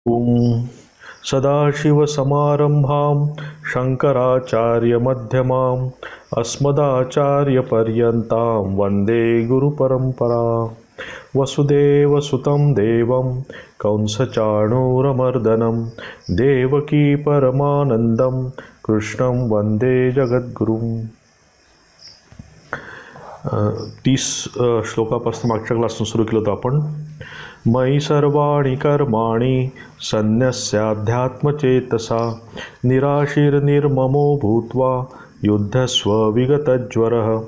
ॐ सदाशिवसमारम्भां शङ्कराचार्यमध्यमाम् अस्मदाचार्यपर्यन्तां वन्दे गुरुपरम्परां। वसुदेवसुतं देवं कंसचाणूरमर्दनं देवकी परमानन्दं कृष्णं वन्दे जगद्गुरुं। 30 श्लोकापासून मागच्या क्लासनं सुरू केलं होतं आपण. मयि सर्वाणि कर्माणि सन्न्यस्याध्यात्मचेतसा निराशीर्निर्ममो भूत्वा युद्धस्व विगतज्वरः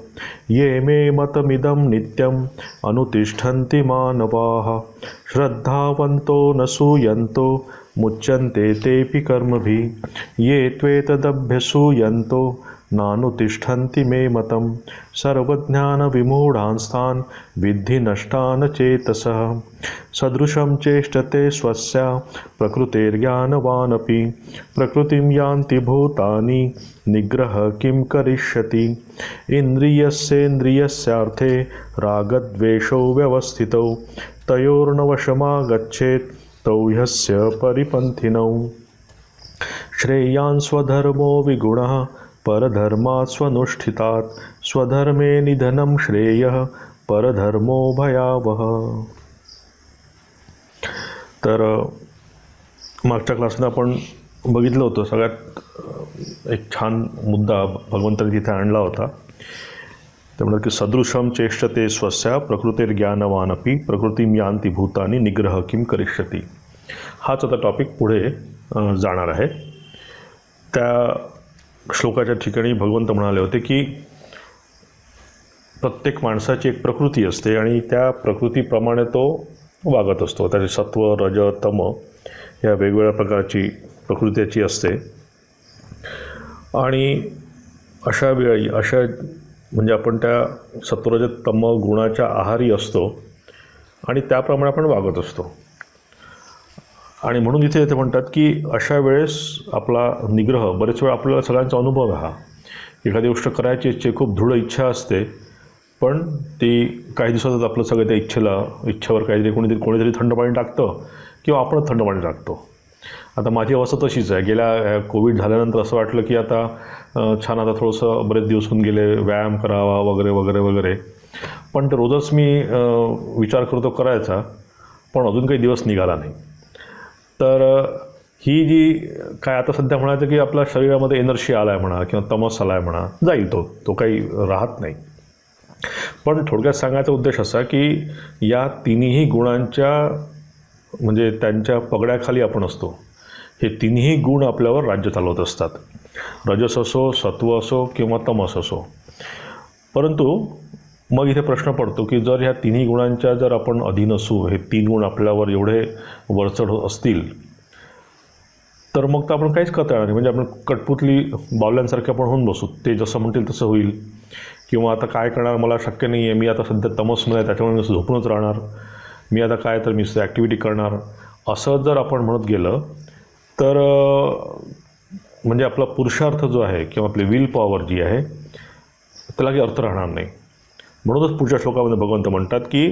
ये मे मतमिदं नित्यम् अनुतिष्ठन्ति मानवाः श्रद्धावन्तो न सूयन्तो मुच्यन्ते तेऽपि कर्मभिः ये त्वेतदभ्यसूयन्तो नानुतिष्ठन्ति मे मतं सर्वज्ञानविमूढांस्तान् विद्धि नष्टान् चेतसः सदृशं चेष्टते स्वस्य प्रकृतेर्ज्ञानवानपि प्रकृतिं यान्ति भूतानि निग्रह किं करिष्यति इन्द्रियस्येन्द्रियस्यार्थे रागद्वेषौ व्यवस्थितौ तयोर्नवशमागच्छेत् तौ ह्यस्य परिपन्थिनौ श्रेयान् स्वधर्मो विगुणः परधर्मात् स्वनुष्ठितात् स्वधर्मे निधनं श्रेयः परधर्मो भयावह. तर मागच्या क्लासनं आपण बघितलं होतं सगळ्यात एक छान मुद्दा भगवंतांनी तिथे आणला होता. ते म्हणतात की सदृशम चेष्टते स्वस्य प्रकृतिर्ज्ञानवानपि प्रकृतिं यान्ति भूतानि निग्रह किं करिष्यति. हाच आता टॉपिक पुढे जाणार आहे. त्या श्लोकाच्या ठिकाणी भगवंत म्हणाले होते की प्रत्येक माणसाची एक प्रकृती असते आणि त्या प्रकृतीप्रमाणे तो वागत असतो. त्याचे सत्व रज तम या वेगवेगळ्या प्रकारची प्रकृतीची असते आणि अशा वेळी म्हणजे आपण त्या सत्वरज तम गुणाच्या आहारी असतो आणि त्याप्रमाणे आपण वागत असतो. आणि म्हणून इथे ते म्हणतात की अशा वेळेस आपला निग्रह, बरेच वेळा आपल्याला सगळ्यांचा अनुभव हा, एखादी गोष्ट करायची इच्छा, खूप दृढ इच्छा असते, पण ती काही दिवसातच आपलं सगळं त्या इच्छेवर काहीतरी कोणीतरी थंड पाणी टाकतं किंवा आपण थंड पाणी टाकतो. आता माझी अवस्था तशीच आहे. गेल्या कोविड झाल्यानंतर असं वाटलं की आता छान, आता थोडंसं बरेच दिवस होऊन गेले, व्यायाम करावा वगैरे वगैरे वगैरे, पण ते रोजच मी विचार करतो करायचा, पण अजून काही दिवस निघाला नाही. तर ही जी काय आता सध्या म्हणायचं की आपल्या शरीरामध्ये एनर्जी आला आहे म्हणा किंवा तमस आला आहे म्हणा, जाईल तो काही राहत नाही. पण थोडक्यात सांगायचा उद्देश असा की या तिन्ही गुणांच्या म्हणजे त्यांच्या पगड्याखाली आपण असतो. हे तिन्ही गुण आपल्यावर राज्य चालवत असतात. रजस असो, सत्व असो किंवा तमस असो. परंतु मग इथे प्रश्न पडतो की जर ह्या तिन्ही गुणांच्या जर आपण अधीन असू, हे तीन गुण आपल्यावर एवढे वरचढ असतील, तर मग तर आपण काहीच करता येणार नाही. म्हणजे आपण कठपुतली बावल्यांसारखे आपण होऊन बसू, ते जसं म्हणतील तसं होईल. किंवा आता काय करणार, मला शक्य नाही आहे, मी आता सध्या तमसमध्ये आहे त्याच्यामुळे मी झोपूनच राहणार, मी आता काय तर मी ॲक्टिव्हिटी करणार, असं जर आपण म्हणत गेलं तर म्हणजे आपला पुरुषार्थ जो आहे किंवा आपली विल पॉवर जी आहे त्याला काही अर्थ राहणार नाही. म्हणूनच पुढच्या श्लोकामध्ये भगवंत म्हणतात की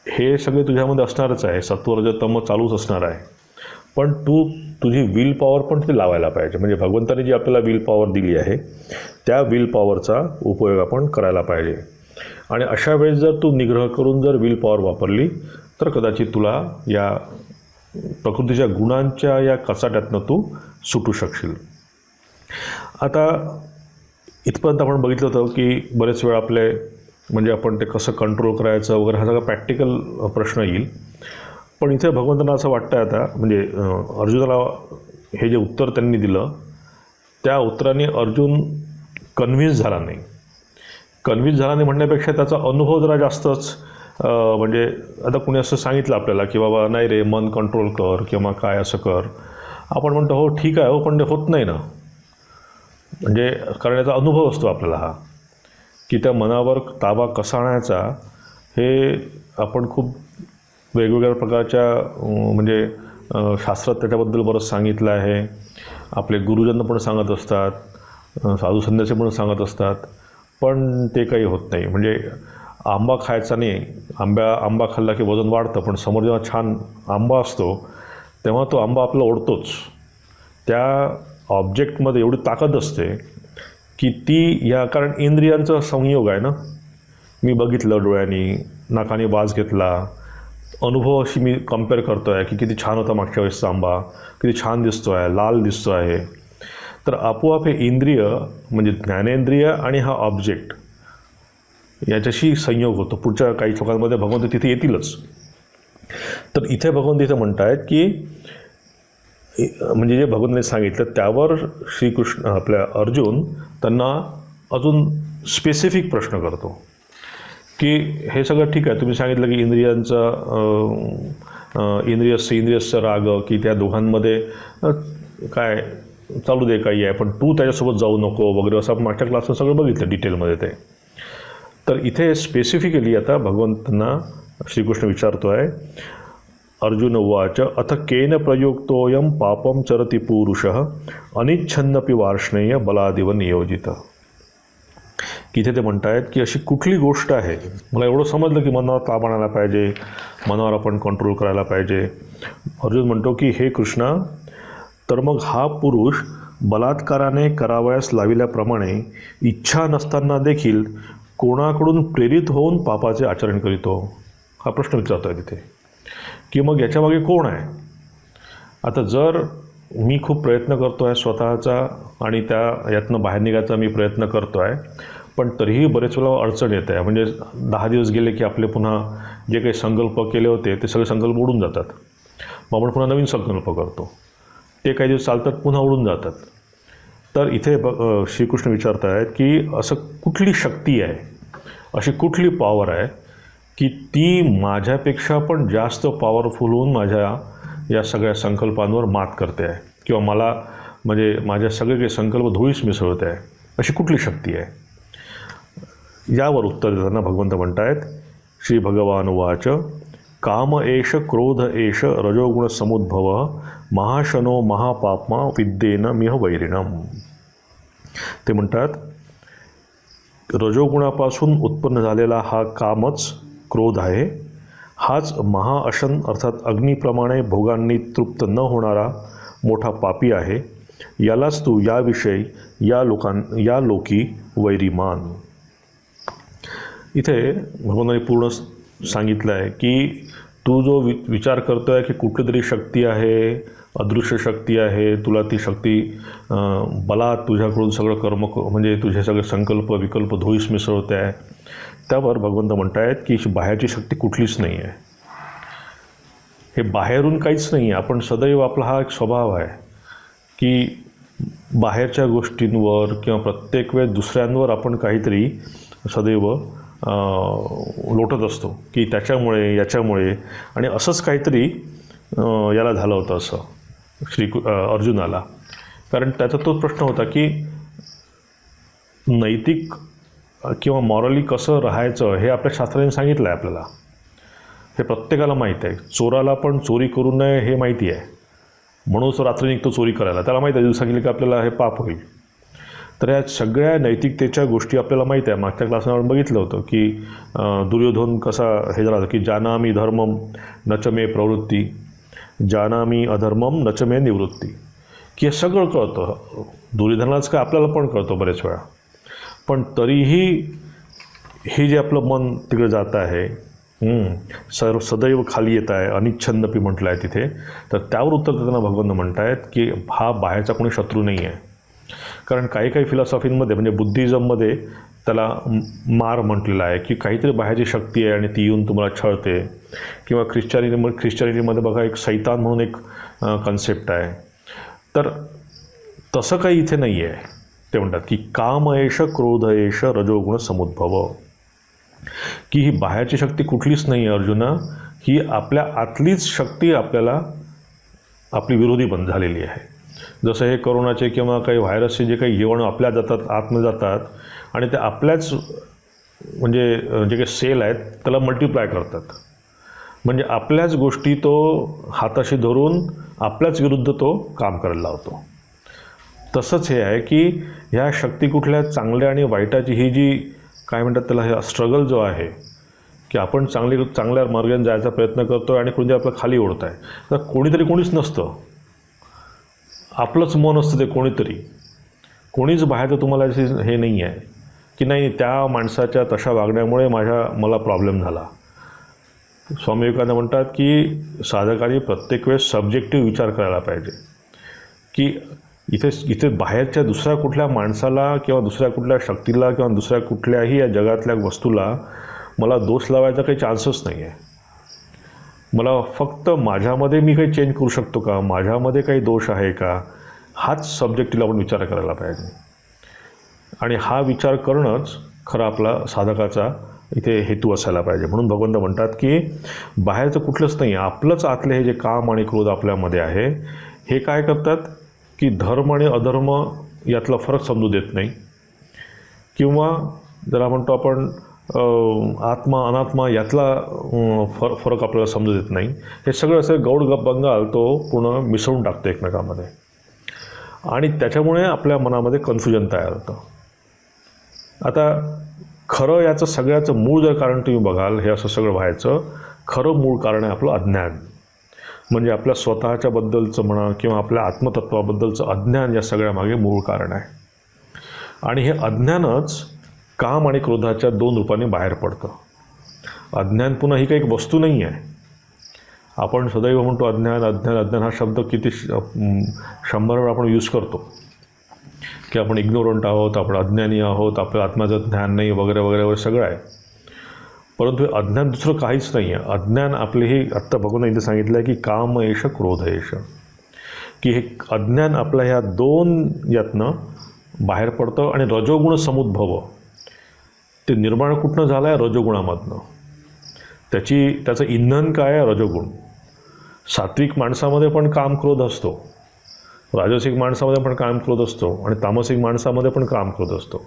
हे सगळे तुझ्यामध्ये असणारच आहे, सत्वरज तम चालूच असणार आहे, पण तुझी विल पॉवर पण तिथे लावायला पाहिजे. म्हणजे भगवंताने जी आपल्याला विल पॉवर दिली आहे त्या विल पॉवरचा उपयोग आपण करायला पाहिजे. आणि अशा वेळेस जर तू निग्रह करून जर विल पॉवर वापरली तर कदाचित तुला या प्रकृतीच्या गुणांच्या या कचाट्यातनं तू सुटू शकशील. आता इथपर्यंत आपण बघितलं होतं की बरेच वेळा आपले म्हणजे आपण ते कसं कंट्रोल करायचं वगैरे हा सगळा प्रॅक्टिकल प्रश्न येईल. पण इथे भगवंतांना असं वाटतं आता, म्हणजे अर्जुनाला हे जे उत्तर त्यांनी दिलं त्या उत्तराने अर्जुन कन्व्हिन्स झाला नाही. कन्व्हिन्स झाला नाही म्हणण्यापेक्षा त्याचा अनुभव जरा जास्तच म्हणजे आता कुणी असं सांगितलं आपल्याला की बाबा नाही रे, मन कंट्रोल कर किंवा काय असं कर, आपण म्हणतो हो ठीक आहे, हो पण ते होत नाही ना. म्हणजे करण्याचा अनुभव असतो आपल्याला हा, की त्या मनावर ताबा कसा आणायचा हे आपण खूप वेगवेगळ्या प्रकारच्या म्हणजे शास्त्रात त्याच्याबद्दल बरंच सांगितलं आहे. आपले गुरुजन पण सांगत असतात, साधू संन्यासी पण सांगत असतात, पण ते काही होत नाही. म्हणजे आंबा खायचा नाही, आंबा खाल्ला की वजन वाढतं, पण समोर जेव्हा छान आंबा असतो तेव्हा तो आंबा आपला ओढतोच. त्या ऑब्जेक्टमध्ये एवढी ताकद असते की ती कारण इंद्रियांचा संयोग आहे ना. मी बघितलं डोळ्यांनी, नाकाने वास घेतला, अनुभवाशी मी कम्पेअर करतो आहे की किती छान होता मागच्या वेळेसचा आंबा, किती छान दिसतो आहे, लाल दिसतो आहे. तर आपोआप हे इंद्रिय म्हणजे ज्ञानेंद्रिय आणि हा ऑब्जेक्ट याच्याशी संयोग होतो. पुढच्या काही श्लोकांमध्ये भगवंत तिथे येतीलच. तर इथे भगवंत इथे म्हणतायत की म्हणजे जे भगवंतांनी सांगितलं त्यावर श्रीकृष्ण आपल्या अर्जुन त्यांना अजून स्पेसिफिक प्रश्न करतो की हे सगळं ठीक आहे, तुम्ही सांगितलं की इंद्रियस्य राग, की त्या दोघांमध्ये काय चालू दे काही आहे, पण तू त्याच्यासोबत जाऊ नको वगैरे असं आपण मागच्या क्लासला सगळं बघितलं डिटेलमध्ये ते. तर इथे स्पेसिफिकली आता भगवंतांना श्रीकृष्ण विचारतो आहे, अर्जुन उवाच अथ केन प्रयुक्तोऽयं पापं चरति पुरुषः अनिच्छन्नपि वार्ष्णेय बलादिव नियोजित. की इथे ते म्हणतायत की अशी कुठली गोष्ट आहे, मला एवढं समजलं की मनावर ताब आणायला पाहिजे, मनावर आपण कंट्रोल करायला पाहिजे. अर्जुन म्हणतो की हे कृष्णा, तर मग हा पुरुष बलात्काराने करावयास लाविल्याप्रमाणे इच्छा नसताना देखील कोणाकडून प्रेरित होऊन पापाचे आचरण करीतो, हा प्रश्न विचारतो आहे तिथे. की मग याच्यामागे कोण आहे? आता जर मी खूप प्रयत्न करतो आहे स्वतःचा आणि यातनं बाहेर निघायचा मी प्रयत्न करतो आहे, पण तरीही बरेच वेळा अडचण येत आहे. म्हणजे 10 दिवस गेले की आपले पुन्हा जे काही संकल्प केले होते ते सगळे संकल्प उडून जातात. मग आपण पुन्हा नवीन संकल्प करतो, ते काही दिवस चालतात, पुन्हा उडून जातात. तर इथे श्रीकृष्ण विचारत आहेत की असं कुठली शक्ती आहे, अशी कुठली पॉवर आहे की ती माझ्यापेक्षा पण जास्त पॉवरफुल होऊन माझ्या या सगळ्या संकल्पांवर मात करते आहे, किंवा मला म्हणजे माझ्या सगळे काही संकल्प धुळीस मिसळते आहे, अशी कुठली शक्ती आहे? यावर उत्तर देताना भगवंत म्हणतायत, श्री भगवान उवाच काम एष क्रोध एष रजोगुण समुद्भव महाशनो महापाप्मा विद्येन मिह वैरिणम. ते म्हणतात रजोगुणापासून उत्पन्न झालेला हा कामच क्रोध आहे. हाच महाअशन अर्थात अग्नीप्रमाणे भोगांनी तृप्त न होणारा मोठा पापी आहे. यालाच तू याविषयी या लोकी वैरिमान. इथे भगवंतांनी पूर्ण सांगितलं आहे की तू जो विचार करतो आहे की कुठली तरी शक्ती आहे, अदृश्य शक्ती आहे, तुला ती शक्ती बलात् तुझ्याकडून सगळं कर्म म्हणजे तुझे सगळे संकल्प विकल्प धुळीस मिसळते आहे, त्यावर भगवंत म्हणतायत की बाहेरची शक्ती कुठलीच नाही आहे. हे बाहेरून काहीच नाही आहे. आपण सदैव आपला हा एक स्वभाव आहे की बाहेरच्या गोष्टींवर किंवा प्रत्येक वेळ दुसऱ्यांवर आपण काहीतरी सदैव लोटत असतो की त्याच्यामुळे याच्यामुळे, आणि असंच काहीतरी याला झालं होतं असं अर्जुनाला. कारण त्याचा तोच प्रश्न होता की नैतिक किंवा मॉरली कसं राहायचं हे आपल्या शास्त्राने सांगितलं आहे आपल्याला. हे प्रत्येकाला माहीत आहे. चोराला पण चोरी करू नये हे माहिती आहे, म्हणून तो रात्री निघतो चोरी करायला. त्याला माहीत आहे दिवसा गेली की आपल्याला हे पाप होईल. तर या सगळ्या नैतिकतेच्या गोष्टी आपल्याला माहीत आहे. मागच्या क्लासमध्ये आपण बघितलं होतं की दुर्योधन कसा हे झाला की जानामी धर्मम नच मे प्रवृत्ती, जानामी अधर्मम नच मे निवृत्ती, की हे सगळं कळतं. दुर्योधनालाच काय आपल्याला पण कळतं बरेच वेळा. पण तरीही हे जे आपलं मन तिकडे जात आहे, सदैव खाली येत आहे, अनिच्छन्नपी म्हटलं आहे तिथे. तर त्यावर उत्तर देताना भगवंत म्हणतायत की हा बाहेरचा कोणी शत्रू नाही आहे. कारण काही काही फिलॉसॉफींमध्ये म्हणजे बुद्धिझममध्ये त्याला मार म्हटलेला आहे की काहीतरी बाहेरची शक्ती आहे आणि ती येऊन तुम्हाला छळते. किंवा ख्रिश्चनिटीमध्ये बघा एक सैतान म्हणून एक कन्सेप्ट आहे. तर तसं काही इथे नाही आहे. ते म्हणतात की काम एष क्रोध एष रजोगुण समुद्भव, की ही बाहेरची शक्ती कुठलीच नाही आहे अर्जुना, ही आपल्या आतलीच शक्ती आपल्याला आपली विरोधी बंद झालेली आहे. जसं हे कोरोनाचे किंवा काही व्हायरसचे जे काही जीवाणू आपल्या जातात, आतमध्ये जातात आणि ते आपल्याच म्हणजे जे काही सेल आहेत त्याला मल्टिप्लाय करतात. म्हणजे आपल्याच गोष्टी तो हाताशी धरून आपल्याच विरुद्ध तो काम करायला लावतो. तसंच हे आहे की ह्या शक्ती कुठल्या चांगल्या आणि वाईटाची ही जी काय म्हणतात त्याला हे स्ट्रगल जो आहे की आपण चांगल्या मार्गाने जायचा प्रयत्न करतो आणि कोणी आपलं खाली ओढत आहे, तर कोणीतरी कोणीच नसतं, आपलंच मन असतं ते कोणीतरी. कोणीच बाहेरचं तुम्हाला हे नाही आहे की नाही त्या माणसाच्या तशा वागण्यामुळे मला प्रॉब्लेम झाला. स्वामी विवेकानंद म्हणतात की साधकाने प्रत्येक वेळेस सब्जेक्टिव्ह विचार करायला पाहिजे की इथे बाहेरच्या दुसऱ्या कुठल्या माणसाला किंवा दुसऱ्या कुठल्या शक्तीला किंवा दुसऱ्या कुठल्याही या जगातल्या वस्तूला मला दोष लावायचा काही चान्सच नाही आहे. मला फक्त माझ्यामध्ये मी काही चेंज करू शकतो का, माझ्यामध्ये काही दोष आहे का, हाच सब्जेक्टिव्हला आपण विचार करायला पाहिजे. आणि हा विचार करणंच खरं आपला साधकाचा इथे हेतू असायला पाहिजे. म्हणून भगवंत म्हणतात की बाहेरचं कुठलंच नाही, आपलंच आतले हे जे काम आणि क्रोध आपल्यामध्ये आहे हे काय करतात की धर्म आणि अधर्म यातला फरक समजू देत नाही, किंवा जरा म्हणतो आपण आत्मा अनात्मा यातला फरक आपल्याला समजू देत नाही. हे सगळं असं गौड बंगाल तो पूर्ण मिसळून टाकतो एकमेकांमध्ये, आणि त्याच्यामुळे आपल्या मनामध्ये कन्फ्युजन तयार होतं. आता खरं याचं सगळ्याचं मूळ जर कारण तुम्ही बघाल, हे असं सगळं व्हायचं खरं मूळ कारण आहे आपलं अज्ञान. म्हणजे आपल्या स्वतःच्याबद्दलचं म्हणा किंवा आपल्या आत्मतत्वाबद्दलचं अज्ञान या सगळ्यामागे मूळ कारण आहे. आणि हे अज्ञानच काम आणि क्रोधाच्या दोन रूपाने बाहेर पडतं. अज्ञान पुन्हा ही काही एक वस्तू नाही आहे. आपण सदैव म्हणतो अज्ञान अज्ञान अज्ञान, हा शब्द किती 100 वेळा आपण यूज करतो की आपण इग्नोरंट आहोत, आपण अज्ञानी आहोत, आपलं आत्म्याचं ज्ञान नाही वगैरे वगैरे वगैरे सगळं आहे. परंतु अज्ञान दुसरं काहीच नाही आहे. अज्ञान आपले हे आत्ता बघून इथे सांगितलं आहे की काम एष क्रोध एष, की हे अज्ञान आपल्या ह्या दोन यातनं बाहेर पडतं. आणि रजोगुण समुद्भव ते निर्माण कुठनं झालं आहे, रजोगुणामधनं. त्याचं इंधन काय आहे, रजोगुण. सात्विक माणसामध्ये पण काम क्रोध असतो, राजसिक माणसामध्ये पण काम क्रोध असतो, आणि तामसिक माणसामध्ये पण काम क्रोध असतो.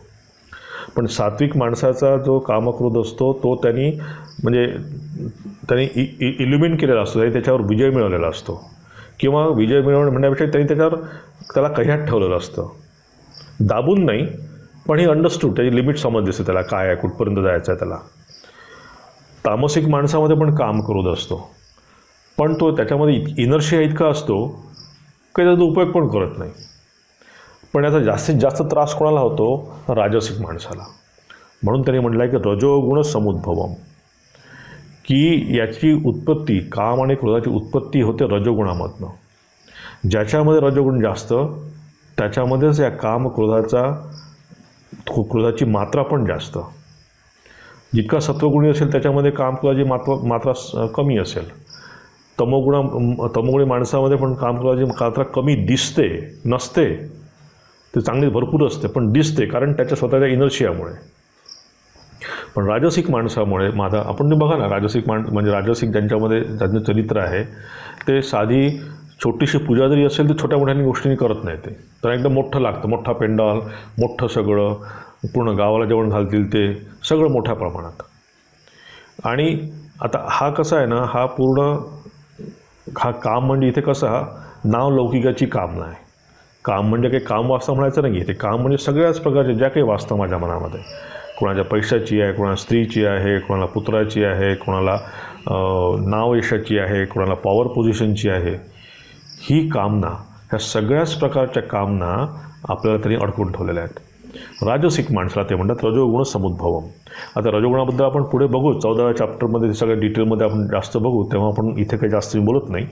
पण सात्विक माणसाचा जो कामक्रोध असतो तो त्यांनी इल्युमिन केलेला असतो, त्यांनी त्याच्यावर विजय मिळवलेला असतो, किंवा विजय मिळवणं म्हणण्यापेक्षा त्यांनी त्याला कह्यात ठेवलेलं असतं, दाबून नाही, पण ही अंडरस्टूड, त्याची लिमिट समजली असते त्याला काय आहे, कुठपर्यंत जायचं आहे त्याला. तामसिक माणसामध्ये पण काम क्रोध असतो, पण तो त्याच्यामध्ये इनर्शिया इतका असतो की त्याचा उपयोग पण करत नाही. पण याचा जास्तीत जास्त त्रास कोणाला होतो, राजसिक माणसाला. म्हणून त्यांनी म्हटलं आहे की रजोगुण समुद्भवम, की याची उत्पत्ती, काम आणि क्रोधाची उत्पत्ती होते रजोगुणामधनं. ज्याच्यामध्ये रजोगुण जास्त त्याच्यामध्येच या काम क्रोधाची मात्रा पण जास्त. जितका सत्वगुणी असेल त्याच्यामध्ये काम क्रोधाची मात्रा कमी असेल. तमोगुणी माणसामध्ये पण काम क्रोधाची मात्रा कमी दिसते, नसते, ते चांगली भरपूर असते, पण दिसते, कारण त्याच्या स्वतःच्या इनर्शियामुळे. पण राजसिक माणसामुळे आपण बघा ना, राजसिक म्हणजे राजसिक ज्यांच्यामध्ये ज्यांचं चरित्र आहे ते साधी छोटीशी पूजा जरी असेल तर छोट्या मोठ्या गोष्टींनी करत नाही. ते तर एकदम मोठं लागतं, मोठा पेंडॉल, मोठं सगळं, पूर्ण गावाला जेवण घालतील ते सगळं मोठ्या प्रमाणात. आणि आता हा कसा आहे ना, हा काम म्हणजे इथे कसं, हा नाव लौकिकाची कामना आहे. काम म्हणजे काही काम वास्तव म्हणायचं नाही, ते काम म्हणजे सगळ्याच प्रकारचे ज्या काही वास्तव माझ्या मनामध्ये, कोणाच्या पैशाची आहे, कोणाला स्त्रीची आहे, कोणाला पुत्राची आहे, कोणाला नाव यशाची आहे, कोणाला पॉवर पोझिशनची आहे, ही कामना, ह्या सगळ्याच प्रकारच्या कामना आपल्याला त्यांनी अडकून ठेवलेल्या आहेत. राजसिक माणसाला ते म्हणतात रजोगुण समुद्भवम. आता रजोगुणाबद्दल आपण पुढे बघू, 14व्या चॅप्टरमध्ये सगळ्या डिटेलमध्ये आपण जास्त बघू, तेव्हा आपण इथे काही जास्त बोलत नाही.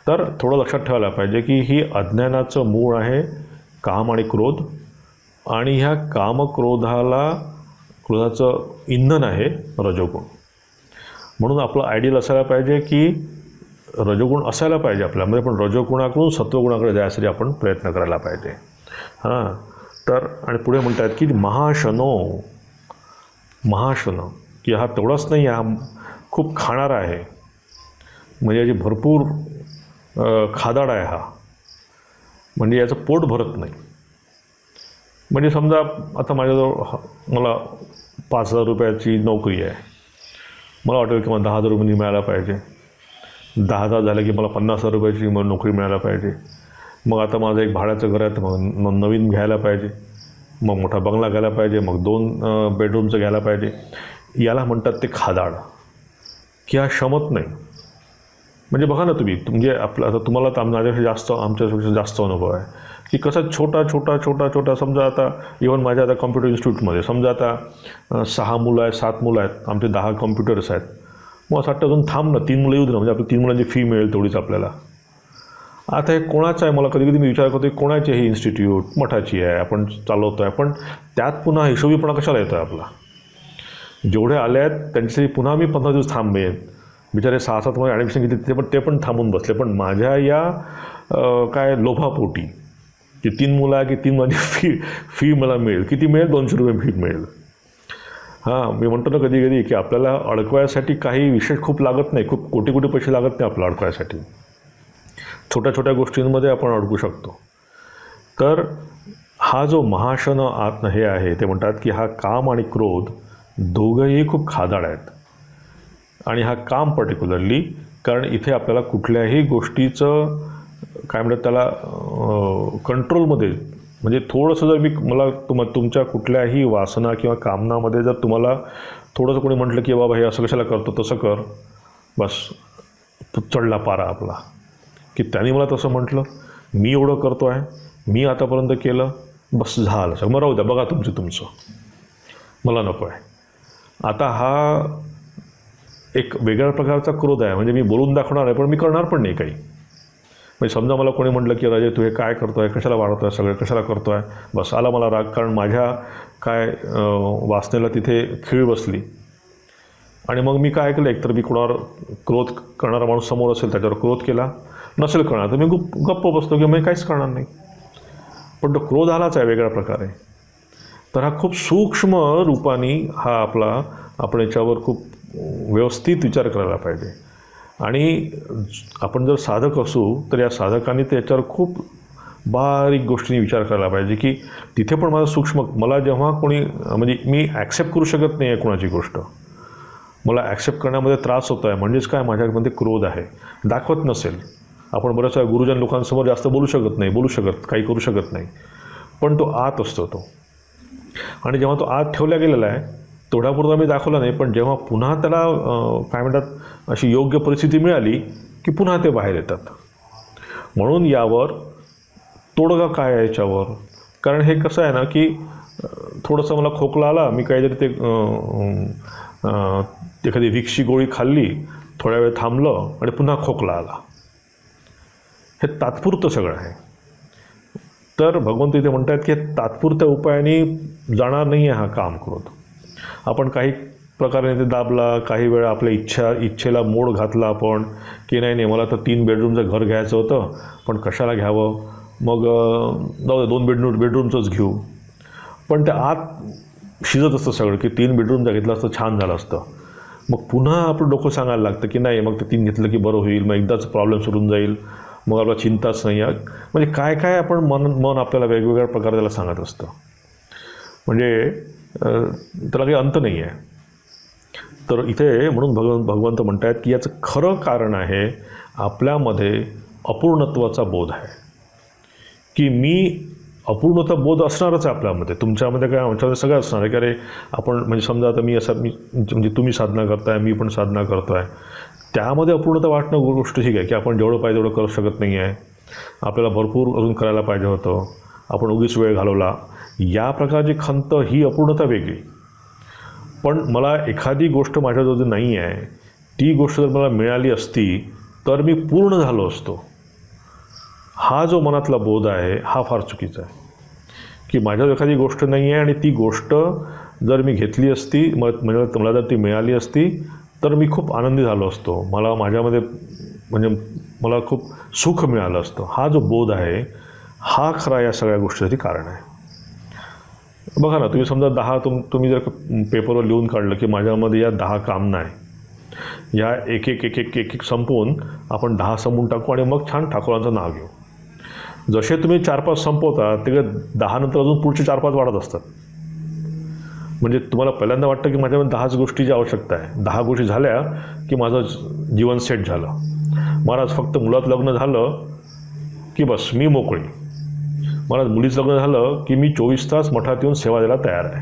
तर थोडं लक्षात ठेवायला पाहिजे की ही अज्ञानाचं मूळ आहे काम आणि क्रोध, आणि ह्या क्रोधाचं इंधन आहे रजोगुण. म्हणून आपलं आयडियल असायला पाहिजे की रजोगुण असायला पाहिजे आपल्यामध्ये, पण रजोगुणाकडून सत्वगुणाकडे जायसाठी आपण प्रयत्न करायला पाहिजे. तर आणि पुढे म्हणतात की महाशनो, की हा तेवढाच नाही, हा खूप खाणारा आहे, म्हणजे याची भरपूर खादाड आहे हा, म्हणजे याचं पोट भरत नाही. म्हणजे समजा आता मला 5,000 रुपयाची नोकरी आहे, मला वाटेल की मला 10,000 रुपये मिळायला पाहिजे, 10,000 झालं की मला 50,000 रुपयाची नोकरी मिळायला पाहिजे. मग आता माझं एक भाड्याचं घर आहे, तर मग नवीन घ्यायला पाहिजे, मग मोठा बंगला घ्यायला पाहिजे, मग 2 बेडरूमचं घ्यायला पाहिजे. याला म्हणतात ते खादाड. की हा शमत नाही. म्हणजे बघा ना तुम्ही, म्हणजे आपलं आता तुम्हाला तर माझ्यापेक्षा जास्त, आमच्यापेक्षा जास्त अनुभव आहे की कसा छोटा छोटा छोटा छोटा, समजा आता इव्हन माझ्या आता कॉम्प्युटर इन्स्टिट्यूटमध्ये समजा आता 6 मुलं आहेत, 7 मुलं आहेत, आमचे 10 कॉम्प्युटर्स आहेत. मग असं वाटतं अजून थांब ना, 3 मुलं येऊ दे ना, म्हणजे आपल्या 3 मुलांची फी मिळेल तेवढीच आपल्याला. आता हे कोणाचं आहे, मला कधी कधी मी विचार करतो कोणाची आहे ही इन्स्टिट्यूट, मठाची आहे, आपण चालवतो आहे, पण त्यात पुन्हा हिशोबीपणा कशाला येतो आहे आपला. जेवढे आले आहेत त्यांच्यासाठी पुन्हा मी 15 दिवस थांबेन. बिचारे 6-7 मध्ये ॲडमिशन घेतले ते पण थांबून बसले. पण माझ्या या काय लोभापोटी की 3 मुलं आहे की 3 मुलांची फी मला मिळेल. किती मिळेल? 200 रुपये फी मिळेल. हां, मी म्हणतो ना कधी कधी की आपल्याला अडकवायसाठी काही विशेष खूप लागत नाही, खूप कोटी कोटी पैसे लागत नाही आपल्याला अडकवायसाठी. छोट्या छोट्या गोष्टींमध्ये आपण अडकू शकतो. तर हा जो महाशन हे आहे, ते म्हणतात की हा काम आणि क्रोध दोघंही खूप खादाड आहेत. आणि हा काम पर्टिक्युलरली, कारण इथे आपल्याला कुठल्याही गोष्टीचं काय म्हणतात त्याला कंट्रोलमध्ये, म्हणजे थोडंसं जर मला तुमच्या कुठल्याही वासना किंवा कामनामध्ये जर तुम्हाला थोडंसं कोणी म्हटलं की बाबा हे असं कशाला करतो, तसं कर, बस चढला पारा आपला. की त्यांनी मला तसं म्हटलं, मी एवढं करतो आहे, मी आतापर्यंत केलं, बस झालं सगळं, मग राहू द्या, बघा तुमचं, मला नको आहे. आता हा एक वेगळ्या प्रकारचा क्रोध आहे. म्हणजे मी बोलून दाखवणार आहे पण मी करणार पण नाही काही. म्हणजे समजा मला कोणी म्हटलं की राजे तू हे काय करतो आहे, कशाला वाढवतो आहे, सगळं कशाला करतो आहे, बस आला मला राग. कारण माझ्या काय वासनेला तिथे खीळ बसली. आणि मग मी काय केलं, एकतर मी कोणावर क्रोध करणारा माणूस समोर असेल त्याच्यावर क्रोध केला, नसेल करणार तर मी गप्प बसतो की मी काहीच करणार नाही. पण तो क्रोध आलाच आहे वेगळ्या प्रकारे. तर हा खूप सूक्ष्म रूपाने हा आपण याच्यावर खूप व्यवस्थित विचार करायला पाहिजे. आणि आपण जर साधक असू तर या साधकांनी त्याच्यावर खूप बारीक गोष्टींनी विचार करायला पाहिजे की तिथे पण माझं सूक्ष्म, मला जेव्हा कोणी, म्हणजे मी ॲक्सेप्ट करू शकत नाही आहे कोणाची गोष्ट, मला ॲक्सेप्ट करण्यामध्ये त्रास होतो आहे, म्हणजेच काय माझ्यामध्ये क्रोध आहे, दाखवत नसेल. आपण बऱ्याच वेळा गुरुजन लोकांसमोर जास्त बोलू शकत, काही करू शकत नाही, पण तो आत असतो तो. आणि जेव्हा तो आत ठेवला गेलेला आहे तेवढ्यापुरता मी दाखवला नाही, पण जेव्हा पुन्हा त्याला काय म्हणतात अशी योग्य परिस्थिती मिळाली की पुन्हा ते बाहेर येतात. म्हणून यावर तोडगा काय आहे याच्यावर, कारण हे कसं आहे ना की थोडंसं मला खोकला आला, मी काहीतरी ते एखादी विक्सची गोळी खाल्ली, थोड्या वेळ थांबलं आणि पुन्हा खोकला आला. हे तात्पुरतं सगळं आहे. तर भगवंत इथे म्हणतात की तात्पुरत्या उपायाने जाणार नाही आहे हा काम क्रोध. आपण काही प्रकारे ते दाबला, काही वेळा आपल्या इच्छेला मोड घातला आपण की नाही मला तर 3 बेडरूमचं घर घ्यायचं होतं, पण कशाला घ्यावं, मग जाऊ दे 2 बेडरूमचंच घेऊ. पण ते आत शिजत असतं सगळं की 3 बेडरूमचं घेतलं असतं छान झालं असतं. मग पुन्हा आपलं डोकं सांगायला लागतं की नाही मग ते 3 घेतलं की बरं होईल, मग एकदाच प्रॉब्लेम सुटून जाईल, मग आपल्याला चिंताच नाही आहे. म्हणजे काय आपण मन आपल्याला वेगवेगळ्या प्रकारे त्याला सांगत असतं. म्हणजे त्याला काही अंत नाही आहे. तर इथे म्हणून भगवंत म्हणतात की याचं खरं कारण आहे आपल्यामध्ये अपूर्णत्वाचा बोध आहे. की मी अपूर्णता बोध असणारच आहे आपल्यामध्ये, तुमच्यामध्ये काय, आमच्यामध्ये सगळं असणार आहे की अरे आपण, म्हणजे समजा आता म्हणजे तुम्ही साधना करताय, मी पण साधना करतो आहे, त्यामध्ये अपूर्णता वाटणं गोष्ट ठीक आहे की आपण जेवढं पाहिजे तेवढं करू शकत नाही आहे, आपल्याला भरपूर अजून करायला पाहिजे होतं, आपण उगीच वेळ घालवला, या प्रकारची खंत ही अपूर्णता वेगळी. पण मला एखादी गोष्ट माझ्याजवळ नाही आहे, ती गोष्ट जर मला मिळाली असती तर मी पूर्ण झालो असतो, हा जो मनातला बोध आहे हा फार चुकीचा आहे. की माझ्याजवळ एखादी गोष्ट नाही आहे आणि ती गोष्ट जर मी घेतली असती, मला जर ती मिळाली असती तर मी खूप आनंदी झालो असतो, मला माझ्यामध्ये म्हणजे मला खूप सुख मिळालं असतं. हा जो बोध आहे हा खरा या सगळ्या गोष्टीसाठी कारण आहे. बघा ना, तुम्ही समजा 10 तुम्ही जर पेपरवर लिहून काढलं की माझ्यामध्ये या 10 कामना आहे, या एक संपवून आपण 10 संपवून टाकू आणि मग छान ठाकूरांचं नाव घेऊ. जसे तुम्ही 4-5 संपवता ते 10 नंतर अजून पुढचे 4-5 वाढत असतात. म्हणजे तुम्हाला पहिल्यांदा वाटतं की माझ्यामध्ये 10च गोष्टीची आवश्यकता आहे, 10 गोष्टी झाल्या की माझं जीवन सेट झालं. महाराज फक्त मुलात लग्न झालं की बस मी मोकळी, महाराज मुलीचं लग्न झालं की मी 24 तास मठात येऊन सेवा द्यायला तयार आहे.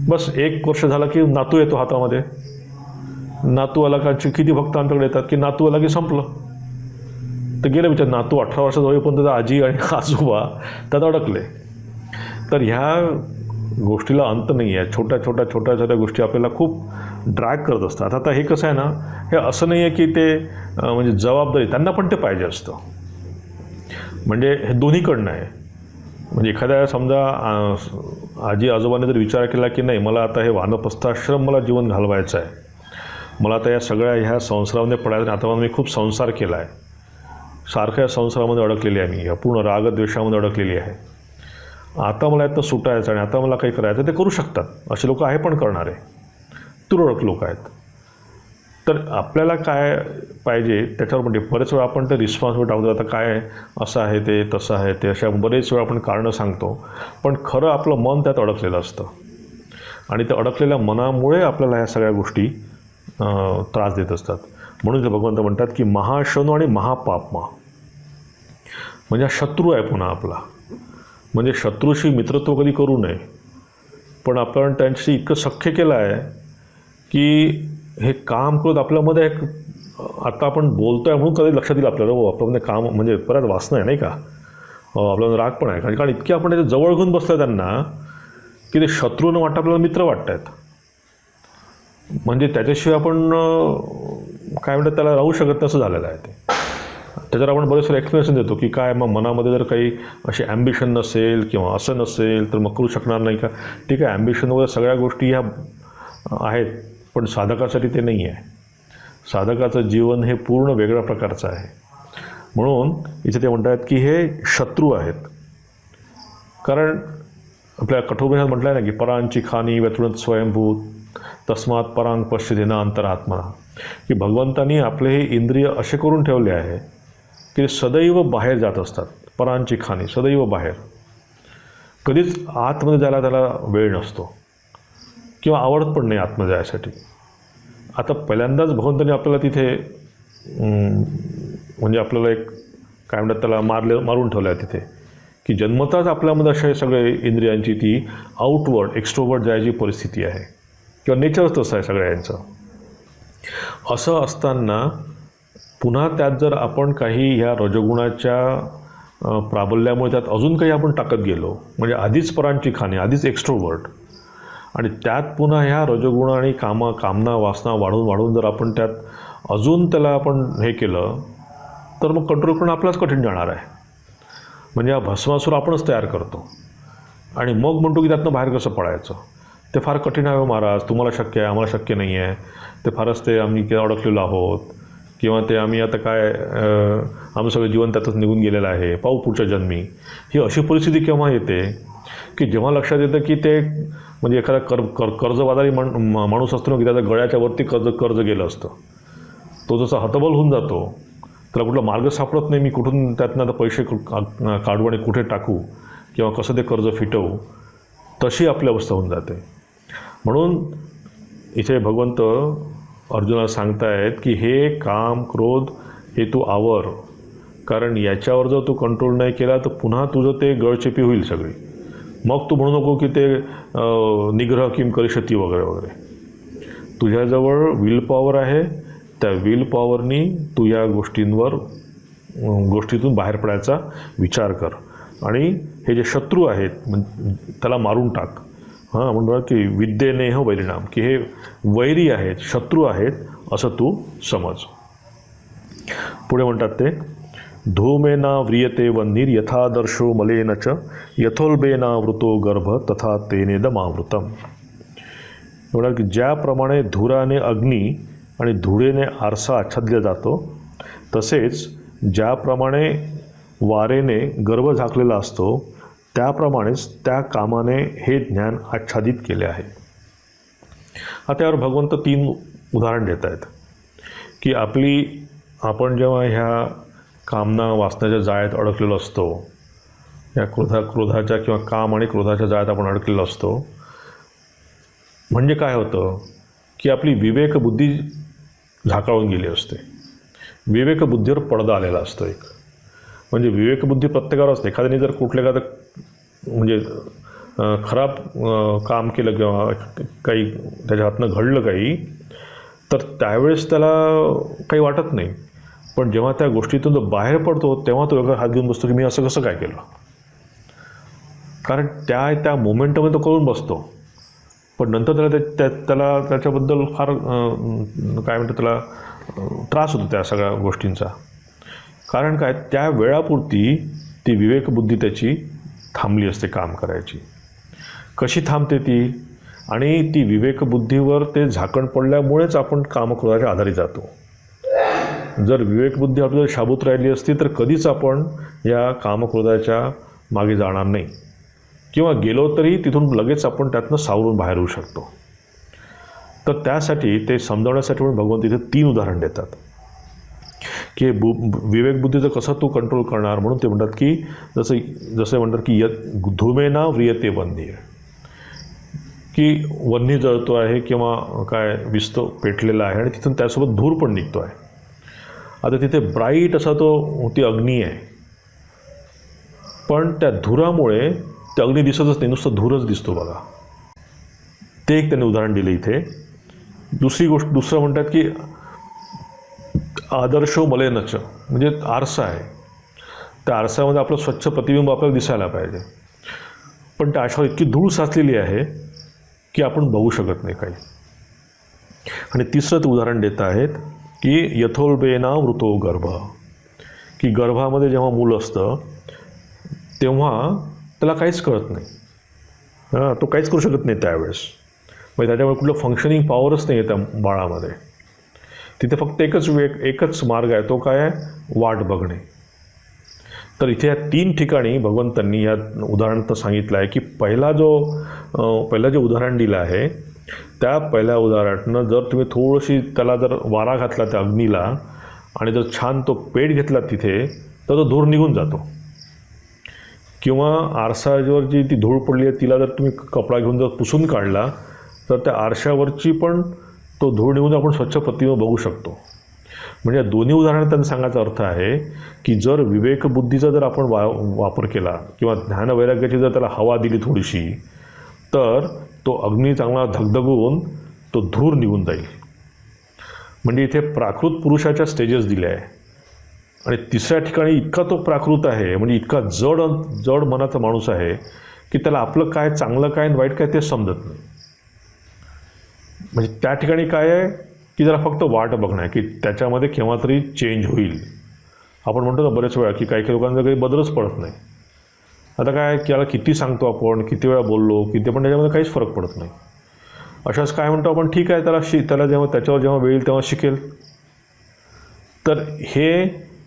बस 1 वर्ष झालं की नातू येतो हातामध्ये नातू आला का किती भक्त आमच्याकडे येतात की नातू आला की संपलं. तर गेलं विचार नातू 18 वर्षाचा होईपर्यंत आजी आणि आजोबा त्यात अडकले. तर ह्या गोष्टीला अंत नाही आहे. छोट्या छोट्या गोष्टी आपल्याला खूप ड्रॅग करत असतात. आता हे कसं आहे ना, हे असं नाही आहे की ते म्हणजे जबाबदारी त्यांना पण ते पाहिजे असतं. म्हणजे हे दोन्हीकडनं आहे. म्हणजे एखाद्या समजा आजी आजोबाने जर विचार केला की नाही मला आता हे वानप्रस्थाश्रम मला जीवन घालवायचं आहे, मला आता या सगळ्या ह्या संसारामध्ये पडायचं, आता मी खूप संसार केला आहे, सारख्या या संसारामध्ये अडकलेली आहे, मी या पूर्ण रागद्वेषामध्ये अडकलेली आहे, आता मला यातनं सुटायचं आणि आता मला काही करायचं, ते करू शकतात. असे लोक आहे पण करणारे तुरळक लोक आहेत. तर आपल्याला काय पाहिजे त्याच्यावर म्हणजे बरेच वेळा आपण ते रिस्पॉन्सिबिलिटी टाकतो. आता काय असं आहे ते तसं आहे ते, अशा बरेच वेळा आपण कारणं सांगतो. पण खरं आपलं मन त्यात अडकलेलं असतं आणि त्या अडकलेल्या मनामुळे आपल्याला ह्या सगळ्या गोष्टी त्रास देत असतात. म्हणून ते भगवंत म्हणतात की महाशनो आणि महापापमा, म्हणजे हा शत्रू आहे पुन्हा आपला. म्हणजे शत्रूशी मित्रत्व कधी करू नये, पण आपण त्यांच्याशी इतकं सख्य केलं आहे की हे काम करत आपल्यामध्ये एक, आता आपण बोलतो आहे म्हणून कधी लक्षात येईल आपल्याला हो आपल्यामध्ये काम म्हणजे परत वासना आहे नाही का, आपल्याला राग पण आहे. कारण इतके आपण त्याच्या जवळ घेऊन बसलो त्यांना की ते शत्रूनं वाटतं आपल्याला मित्र वाटत आहेत. म्हणजे त्याच्याशिवाय आपण काय म्हणतात त्याला राहू शकत नसं झालेलं आहे ते. त्याच्यावर आपण बरेच एक्सप्लेनेशन देतो की काय मग मनामध्ये जर काही अशी ॲम्बिशन नसेल किंवा असं नसेल तर मग करू शकणार नाही का. ठीक आहे, ॲम्बिशन वगैरे सगळ्या गोष्टी ह्या आहेत, पण साधकासाठी ते नाही आहे. साधकाचं जीवन हे पूर्ण वेगळ्या प्रकारचं आहे. म्हणून इथे ते म्हणतात की हे शत्रू आहेत. कारण आपल्या कठोपनिषद म्हटलं आहे ना की परांची खानी व्यतुणत स्वयंभूत तस्मात परांग पश्चिदेना अंतरात्मना, की भगवंतांनी आपले हे इंद्रिय असे करून ठेवले आहे की ते सदैव बाहेर जात असतात. परांची खाणी, सदैव बाहेर, कधीच आतमध्ये जायला त्याला वेळ नसतो किंवा आवडत पण नाही आतमध्ये जायसाठी. आता पहिल्यांदाच भगवंतांनी आपल्याला तिथे म्हणजे आपल्याला एक काय म्हणतात त्याला मारून ठेवलं आहे तिथे, की जन्मताच आपल्यामध्ये अशा सगळे इंद्रियांची ती आउटवर्ड एक्स्ट्रोवर्ड जायची परिस्थिती आहे किंवा नेचरच तसं आहे सगळ्यांचं. असं असताना पुन्हा त्यात जर आपण काही ह्या रजगुणाच्या प्राबल्यामुळे त्यात अजून काही आपण टाकत गेलो, म्हणजे आधीच परांची खाणी, आधीच एक्स्ट्रोवर्ड, आणि त्यात पुन्हा ह्या रजगुण आणि कामना वासना वाढून जर आपण त्यात अजून त्याला आपण हे केलं तर मग कंट्रोल करणं आपल्याच कठीण जाणार आहे. म्हणजे हा भस्मासूर आपणच तयार करतो आणि मग म्हणतो की त्यातनं बाहेर कसं पडायचं. ते फार कठीण आहे महाराज, तुम्हाला शक्य आहे, आम्हाला शक्य नाही आहे, ते फारच ते आम्ही अडकलेलो आहोत किंवा ते आम्ही आता काय आमचं सगळं जीवन त्यातच निघून गेलेलं आहे, पाहू पुढच्या जन्मी. ही अशी परिस्थिती केव्हा येते की जेव्हा लक्षात येतं की ते म्हणजे एखादा कर्जबाजारी माणूस असतो ना की त्याच्या गळ्याच्या वरती कर्ज गेलं असतं, तो जसा हतबल होऊन जातो, त्याला कुठला मार्ग सापडत नाही, मी कुठून त्यातनं आता पैसे काढू आणि कुठे टाकू किंवा कसं ते कर्ज फिटवू, तशी आपली अवस्था होऊन जाते. म्हणून इथे भगवंत अर्जुनाला सांगतायत की हे काम क्रोध हे तू आवर, कारण याच्यावर जर तू कंट्रोल नाही केला तर पुन्हा तुझं ते गळचेपी होईल सगळी. मग तू म्हणू नको की ते निग्रह किम करिष्यती वगैरे वगैरे. तुझ्याजवळ विल पॉवर आहे, त्या विल पॉवरनी तू या गोष्टीतून बाहेर पडायचा विचार कर आणि हे जे शत्रू आहेत त्याला मारून टाक. हां, म्हणून की विद्येनेह वैरिणाम, की हे वैरी आहेत, शत्रू आहेत असं तू समज. पुढे म्हणतात ते धूमेना व्रियते वन्नीर यथादर्शो मलेन च यथोल्बेना वृतो गर्भ तथा तेनेदमावृतम. म्हणतात की ज्याप्रमाणे धुराने अग्नी आणि धुळेने आरसा आच्छादला जातो, तसेच ज्याप्रमाणे वारेने गर्भ झाकलेला असतो त्याप्रमाणेच त्या कामाने हे ज्ञान आच्छादित केले आहे. आता यावर भगवंत 3 उदाहरण देत आहेत की आपण जेव्हा ह्या कामना वासनाच्या जाळ्यात अडकलेलो असतो, या क्रोधाच्या किंवा काम आणि क्रोधाच्या जाळ्यात आपण अडकलेलो असतो, म्हणजे काय होतं की आपली विवेकबुद्धी झाकाळून गेली असते. विवेकबुद्धीवर पडदा आलेला असतो एक. म्हणजे विवेकबुद्धी प्रत्येकावर असते. एखाद्याने जर एखादं म्हणजे खराब काम केलं किंवा काही त्याच्या हातनं घडलं काही, तर त्यावेळेस त्याला काही वाटत नाही, पण जेव्हा त्या गोष्टीतून तो बाहेर पडतो तेव्हा तो वेगळा हात घेऊन बसतो की मी असं कसं काय केलं. कारण त्या मोमेंटमध्ये तो करून बसतो, पण नंतर त्याला त्याच्याबद्दल फार काय म्हणतात त्याला त्रास होतो त्या सगळ्या गोष्टींचा. कारण काय, त्या वेळापुरती ती विवेकबुद्धी त्याची थांबली असते काम करायची. कशी थांबते ती, आणि ती विवेकबुद्धीवर ते झाकण पडल्यामुळेच आपण कामक्रोधाच्या आधारी जातो. जर विवेकबुद्धी आपल्याला शाबूत राहिली असती तर कधीच आपण या कामक्रोधाच्या मागे जाणार नाही, किंवा गेलो तरी तिथून लगेच आपण त्यातनं सावरून बाहेर येऊ शकतो. तर त्यासाठी ते समजावण्यासाठी पण भगवान तिथे 3 उदाहरण देतात की विवेकबुद्धीचं कसं तू कंट्रोल करणार. म्हणून ते म्हणतात की जसं म्हणतात की धूमेना व्रियते वन्नी, की वन्नी जळतो आहे किंवा काय विस्तो पेटलेला आहे आणि तिथून त्यासोबत धूर पण निघतो आहे. आता तिथे ब्राईट असा ती अग्नी आहे, पण त्या धुरामुळे ते अग्नी दिसतच नाही, नुसतं धूरच दिसतो बघा. ते एक त्यांनी उदाहरण दिलं इथे. दुसरं म्हणतात की आदर्शो मलेनच, म्हणजे आरसा आहे, त्या आरशामध्ये आपलं स्वच्छ प्रतिबिंब आपल्याला दिसायला पाहिजे, पण त्या आरशावर इतकी धूळ साचलेली आहे की आपण बघू शकत नाही काही. आणि तिसरं ते उदाहरण देत आहेत की यथोल्बेना वृतो गर्भ, की गर्भामध्ये जेव्हा मूल असतं तेव्हा त्याला काहीच कळत नाही, तो काहीच करू शकत नाही त्यावेळेस. म्हणजे त्याच्यामुळे कुठलं फंक्शनिंग पॉवरच नाही आहे त्या बाळामध्ये. तिथे फक्त एकच मार्ग आहे, तो काय आहे, वाट बघणे. तर इथे या 3 ठिकाणी भगवंतांनी या उदाहरणात सांगितलं आहे की पहिलं जे उदाहरण दिलं आहे त्या पहिल्या उदाहरणातनं जर तुम्ही थोडीशी त्याला जर वारा घातला त्या अग्नीला आणि जर छान तो पेट घेतला तिथे, तर तो धूर निघून जातो. किंवा आरशावर जी ती धूळ पडली आहे तिला जर तुम्ही कपडा घेऊन जर पुसून काढला तर त्या आरशावरची पण तो धूळ निघून आपण स्वच्छ प्रतिबिंब बघू शकतो. म्हणजे या दोन्ही उदाहरणात त्यांना सांगायचा अर्थ आहे की जर विवेकबुद्धीचा जर आपण वापर केला किंवा ज्ञानवैराग्याची जर त्याला हवा दिली थोडीशी, तर तो अग्नी चांगला धगधगून तो धूर निघून जाईल. म्हणजे इथे प्राकृत पुरुषाच्या स्टेजेस दिल्या आहे. आणि तिसऱ्या ठिकाणी इतका तो प्राकृत आहे, म्हणजे इतका जड मनाचा माणूस आहे की त्याला आपलं काय चांगलं काय आणि वाईट काय ते समजत नाही. म्हणजे त्या ठिकाणी काय आहे की जरा फक्त वाट बघणं आहे की त्याच्यामध्ये केव्हा तरी चेंज होईल. आपण म्हणतो ना बरेच वेळा की काही लोकांचा काही बदलच पडत नाही. आता काय की याला किती सांगतो आपण, किती वेळा बोललो, किती, पण त्याच्यामध्ये काहीच फरक पडत नाही. अशाच काय म्हणतो आपण, ठीक आहे त्याला जेव्हा त्याच्यावर जेव्हा वेळ येईल तेव्हा शिकेल. तर हे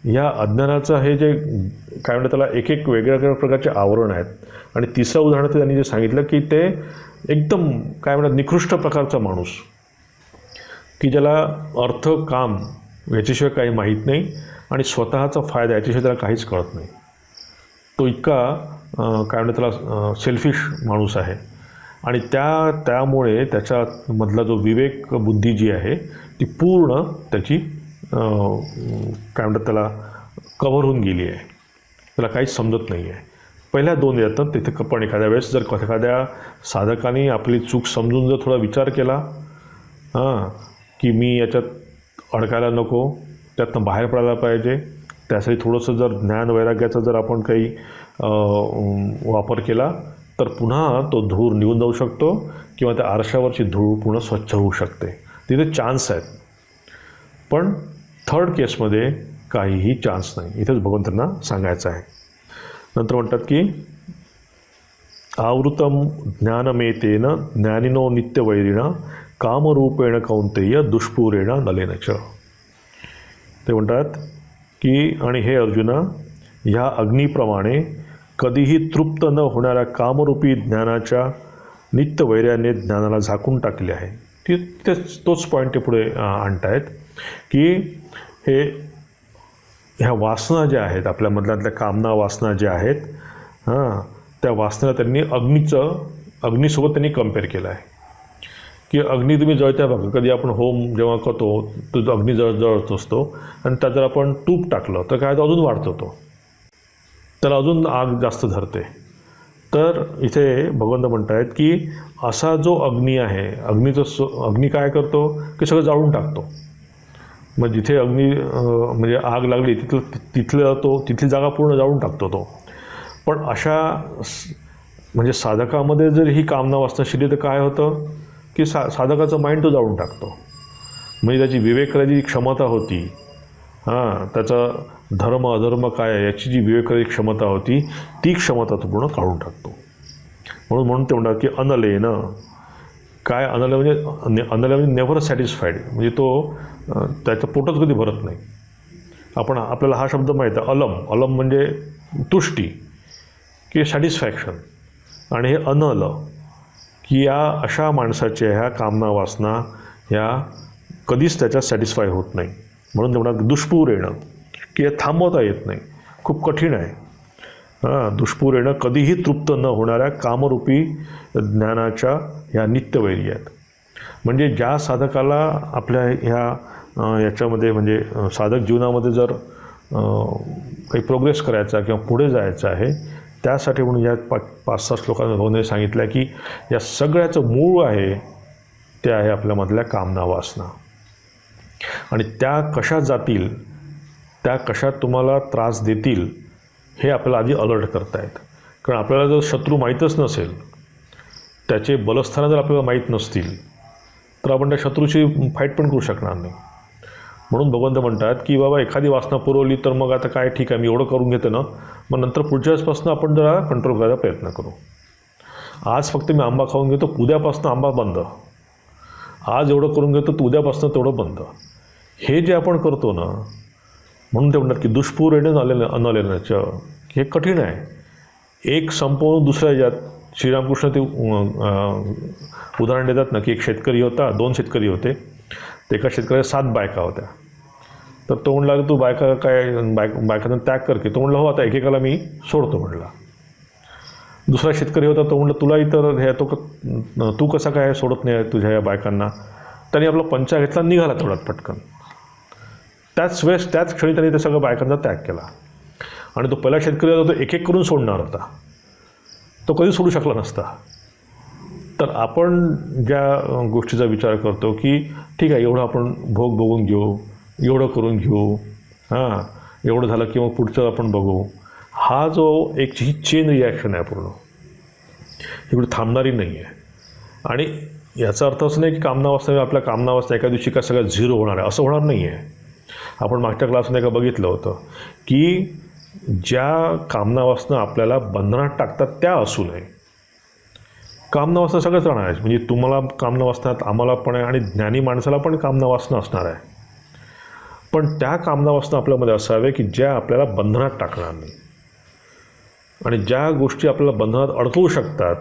ह्या अज्ञानाचं हे जे काय म्हणतात त्याला एक वेगळ्या प्रकारचे आवरण आहेत. आणि तिसरं उदाहरण त्यांनी जे सांगितलं की ते एकदम काय म्हणतात निकृष्ट प्रकारचा माणूस, की ज्याला अर्थ काम याच्याशिवाय काही माहीत नाही आणि स्वतःचा फायदा याच्याशिवाय त्याला काहीच कळत नाही. तो इतका काय म्हणतात त्याला सेल्फिश माणूस आहे. आणि त्यामुळे त्याच्यामधला जो विवेक बुद्धी जी आहे ती पूर्ण त्याची काय म्हणतात त्याला कव्हर होऊन गेली आहे, त्याला काहीच समजत नाही आहे. पहिल्या 2 येतात तिथे पण एखाद्या वेळेस जर एखाद्या साधकाने आपली चूक समजून जर थोडा विचार केला की मी याच्यात अडकायला नको, त्यातनं बाहेर पडायला पाहिजे, त्यासाठी थोडंसं जर ज्ञान वैराग्याचा जर आपण काही वापर केला तर पुन्हा तो धूर निघून जाऊ शकतो किंवा त्या आरशावरची धूळ पुन्हा स्वच्छ होऊ शकते. तिथे चान्स आहेत. पण थर्ड केसमध्ये काहीही चान्स नाही. इथेच भगवंतांना सांगायचं आहे. नंतर म्हणतात की आवृतम ज्ञानमेतेन ज्ञानिनो नित्यवैरिणा कामरूपेण कौंतेय दुष्पूरेण नलेनच. ते म्हणतात की आणि हे अर्जुना, ह्या अग्नीप्रमाणे कधीही तृप्त न होणाऱ्या कामरूपी ज्ञानाच्या नित्यवैर्याने ज्ञानाला झाकून टाकले आहे. तोच पॉईंट ते पुढे आणतायत की ह्या वासना ज्या आहेत आपल्यामधल्या कामना वासना ज्या आहेत त्या वासनेला त्यांनी अग्नीसोबत त्यांनी कम्पेअर केलं आहे. की अग्नी तुम्ही जळत्या बघा, कधी आपण होम जेव्हा करतो तो अग्नी जळत असतो आणि त्यात जर आपण तूप टाकलं तर काय तो अजून वाढतो, त्याला अजून आग जास्त धरते. तर इथे भगवंत म्हणत आहेत की असा जो अग्नी आहे, अग्नी काय करतो की सगळं जाळून टाकतो. मग जिथे अग्नी म्हणजे आग लागली तिथली जागा पूर्ण जाळून टाकतो तो. पण अशा म्हणजे साधकामध्ये जर ही कामना वासना शिरली तर काय होतं की साधकाचं माइंड तो जाळून टाकतो. म्हणजे त्याची विवेक करायची क्षमता होती, त्याचा धर्म अधर्म काय आहे याची जी विवेक करायची क्षमता होती ती क्षमता तो पूर्ण काढून टाकतो. म्हणून ते म्हणतात की अनलेन काय, अनले म्हणजे नेव्हर सॅटिस्फाईड, म्हणजे तो त्याचं पोटच कधी भरत नाही. आपल्याला हा शब्द माहीत आहे, अलम म्हणजे तुष्टी की सॅटिस्फॅक्शन, आणि हे अनल की या अशा माणसाच्या ह्या कामना वासना ह्या कधीच त्याच्यात सॅटिस्फाय होत नाही. म्हणून ते म्हणतात दुष्पूर येणं की हे थांबवता येत नाही, खूप कठीण आहे. दुष्पूर येणं कधीही तृप्त न होणाऱ्या कामरूपी ज्ञानाच्या ह्या नित्यवैरी आहेत. म्हणजे ज्या साधकाला आपल्या याच्यामध्ये म्हणजे साधक जीवनामध्ये जर काही प्रोग्रेस करायचा किंवा पुढे जायचं आहे, त्यासाठी म्हणून या 5-6 श्लोकांमध्ये सांगितलं की या सगळ्याचं मूळ आहे ते आहे आपल्यामधल्या कामना वासना. आणि त्या कशा जातील, त्या कशा तुम्हाला त्रास देतील हे आपल्याला आधी अलर्ट करतायत. कारण आपल्याला जर शत्रू माहीतच नसेल, त्याचे बलस्थानं जर आपल्याला माहीत नसतील तर आपण त्या शत्रूची फाईट पण करू शकणार नाही. म्हणून भगवंत म्हणतात की बाबा एखादी वासना पुरवली तर मग आता काय ठीक आहे, मी एवढं करून घेते ना, मग नंतर पुढच्या वेळेसपासून आपण जरा कंट्रोल करायचा प्रयत्न करू. आज फक्त मी आंबा खाऊन घेतो, उद्यापासून आंबा बंद. आज एवढं करून घेतो तर उद्यापासून तेवढं बंद. हे जे आपण करतो ना, म्हणून ते म्हणतात की दुष्पूर येणं अनलेनाचं हे कठीण आहे. एक संपवून दुसऱ्या याच्यात श्रीरामकृष्ण ते उदाहरण देतात ना की एक शेतकरी होता, 2 शेतकरी होते. तर एका शेतकऱ्याला 7 बायका होत्या. तर तो म्हणला तू बायकांना त्याग कर की. तो म्हणला हो आता एकेकाला मी सोडतो म्हणला. दुसरा शेतकरी होता, तो म्हणला तुलाही तर हे तू कसा काय सोडत नाही तुझ्या या बायकांना. त्यांनी आपला पंचा घेतला, निघाला तेवढ्यात पटकन. त्याच क्षणी त्यांनी त्या सगळ्या बायकांचा त्याग केला. आणि तो पहिला शेतकरी होता तो एक करून सोडणार होता, तो कधी सोडू शकला नसता. तर आपण ज्या गोष्टीचा विचार करतो की ठीक आहे एवढं आपण भोग बघून घेऊ, एवढं करून घेऊ, एवढं झालं की मग पुढचं आपण बघू, हा जो एक ही चेन रिॲक्शन आहे पूर्ण, ही थांबणारी नाही आहे. आणि याचा अर्थ असं नाही की कामनावासना आपल्या कामनावासना एका दिवशी का सगळ्या झिरो होणार आहे, असं होणार नाही आहे. आपण मागच्या क्लासमध्ये एका बघितलं होतं की ज्या कामनावासना आपल्याला बंधनात टाकतात त्या असू नये. कामनावासना सगळंच राहणार आहे. म्हणजे तुम्हाला कामनावासनात आम्हाला पण आहे आणि ज्ञानी माणसाला पण कामनावासना असणार आहे. पण त्या कामनावासना आपल्यामध्ये असाव्या की ज्या आपल्याला बंधनात टाकणार नाही. आणि ज्या गोष्टी आपल्याला बंधनात अडकवू शकतात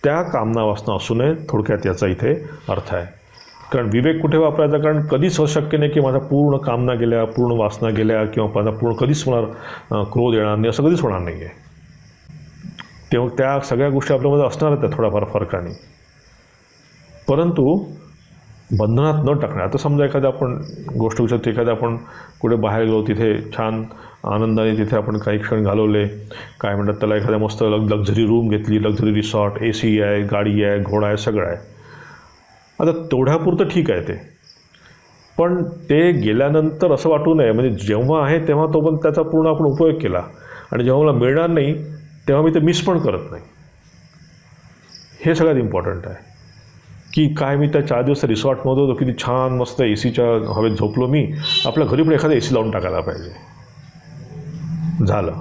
त्या कामनावासना असू नये, थोडक्यात याचा इथे अर्थ आहे. कारण विवेक कुठे वापरायचा, कारण कधीच असं शक्य नाही की माझा पूर्ण कामना गेल्या, पूर्ण वासना गेल्या किंवा माझा पूर्ण कधीच मला क्रोध येणार नाही, असं कधीच होणार नाही आहे. तेव्हा त्या सगळ्या गोष्टी आपल्यामध्ये असणारच त्या थोड्याफार फरकाने. परंतु बंधनात न टाकणे. आता समजा एखाद्या आपण गोष्ट विचारतो, एखाद्या आपण कुठे बाहेर गेलो, तिथे छान आनंदाने तिथे आपण काही क्षण घालवले, काय म्हणतात त्याला, एखाद्या मस्त लक्झरी रूम घेतली, लक्झरी रिसॉर्ट, AC आहे, गाडी आहे, घोडा आहे, सगळं आहे. आता तेवढ्यापुरतं ठीक आहे ते. पण ते गेल्यानंतर असं वाटू नये, म्हणजे जेव्हा आहे तेव्हा तो पण त्याचा पूर्ण आपण उपयोग केला आणि जेव्हा मला मिळणार नाही तेव्हा मी ते मिस पण करत नाही. हे सगळ्यात इम्पॉर्टंट आहे की काय मी त्या 4 दिवस रिसॉर्टमध्ये होतो, किती छान मस्त ACच्या हवेत झोपलो मी. आपल्या घरी पण एखादा AC लावून टाकायला पाहिजे. झालं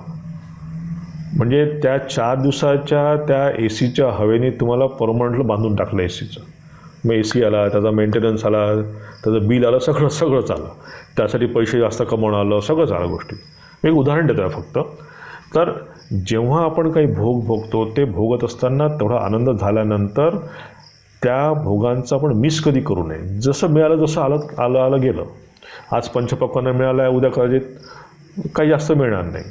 म्हणजे त्या 4 दिवसाच्या त्या ACच्या हवेने तुम्हाला परमनंटलं बांधून टाकलं ACचं. मग AC आला, त्याचा मेंटेनन्स आला, त्याचं बिल आलं, सगळंच आलं. त्यासाठी पैसे जास्त कमवणं आलं, सगळंच आलं गोष्टी. मी एक उदाहरण देतो आहे फक्त. तर जेव्हा आपण काही भोग भोगतो ते भोगत असताना तेवढा आनंद झाल्यानंतर त्या भोगांचा आपण मिस कधी करू नये. जसं मिळालं तसं आलं गेलं. आज पंचपक्वान्न मिळालं आहे, उद्या कदाचित काही जास्त मिळणार नाही.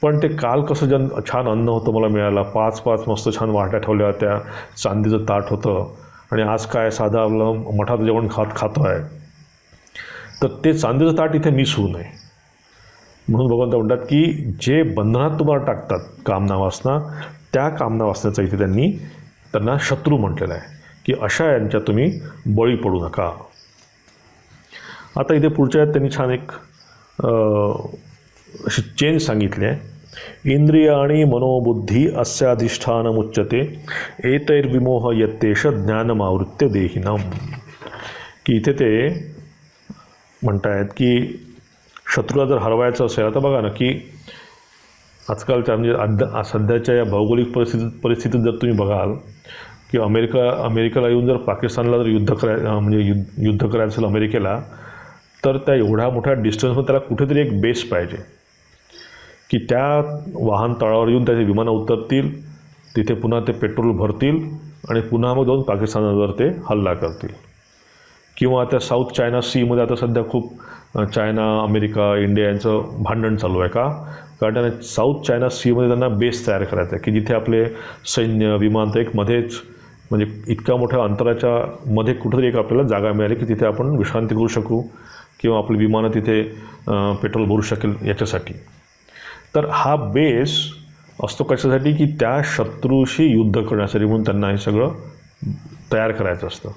पण ते काल कसं छान अन्न होतं मला मिळालं, 5 मस्त छान वाट्या ठेवल्या होत्या, चांदीचं ताट होतं, आणि आज काय साधं आपलं मठात जेवण खातो आहे. तर ते चांदीचं ताट इथे मिस होऊ नये. म्हणून भगवंत म्हणतात की जे बंधनात तुम्हाला टाकतात कामनावासना, त्या कामनावासनेचं इथे त्यांना शत्रू म्हटलेलं आहे की अशा यांच्या तुम्ही बळी पडू नका. आता इथे पुढच्या आहेत त्यांनी छान एक अशी चेंज सांगितली आहे. इंद्रियाणी मनोबुद्धी अस्याधिष्ठानमुच्यते एतैर्विमोह यत्तेष ज्ञानमावृत्य देहिनम. की इथे ते म्हणतायत की शत्रूला जर हरवायचं असेल, आता बघा ना की आजकालच्या म्हणजे सध्याच्या या भौगोलिक परिस्थितीत जर तुम्ही बघाल की अमेरिकेला येऊन जर पाकिस्तानला जर युद्ध करायचं असेल अमेरिकेला, तर त्या एवढ्या मोठ्या डिस्टन्समध्ये त्याला कुठेतरी एक बेस पाहिजे की त्या वाहन तळावर येऊन त्याचे विमानं उतरतील, तिथे पुन्हा ते पेट्रोल भरतील आणि पुन्हा मग जाऊन पाकिस्तानावर ते हल्ला करतील. किंवा त्या साऊथ चायना सीमध्ये आता सध्या खूप चायना, अमेरिका, इंडिया यांचं भांडण चालू आहे. का? कारण त्यांना साऊथ चायना सीमध्ये त्यांना बेस तयार करायचा आहे की जिथे आपले सैन्य विमानतळ एक मध्येच म्हणजे इतक्या मोठ्या अंतराच्या मध्ये कुठेतरी एक आपल्याला जागा मिळाली की तिथे आपण विश्रांती करू शकू किंवा आपली विमानं तिथे पेट्रोल भरू शकेल याच्यासाठी. तर हा बेस असतो कशासाठी की त्या शत्रूशी युद्ध करण्यासाठी, म्हणून त्यांना हे सगळं तयार करायचं असतं.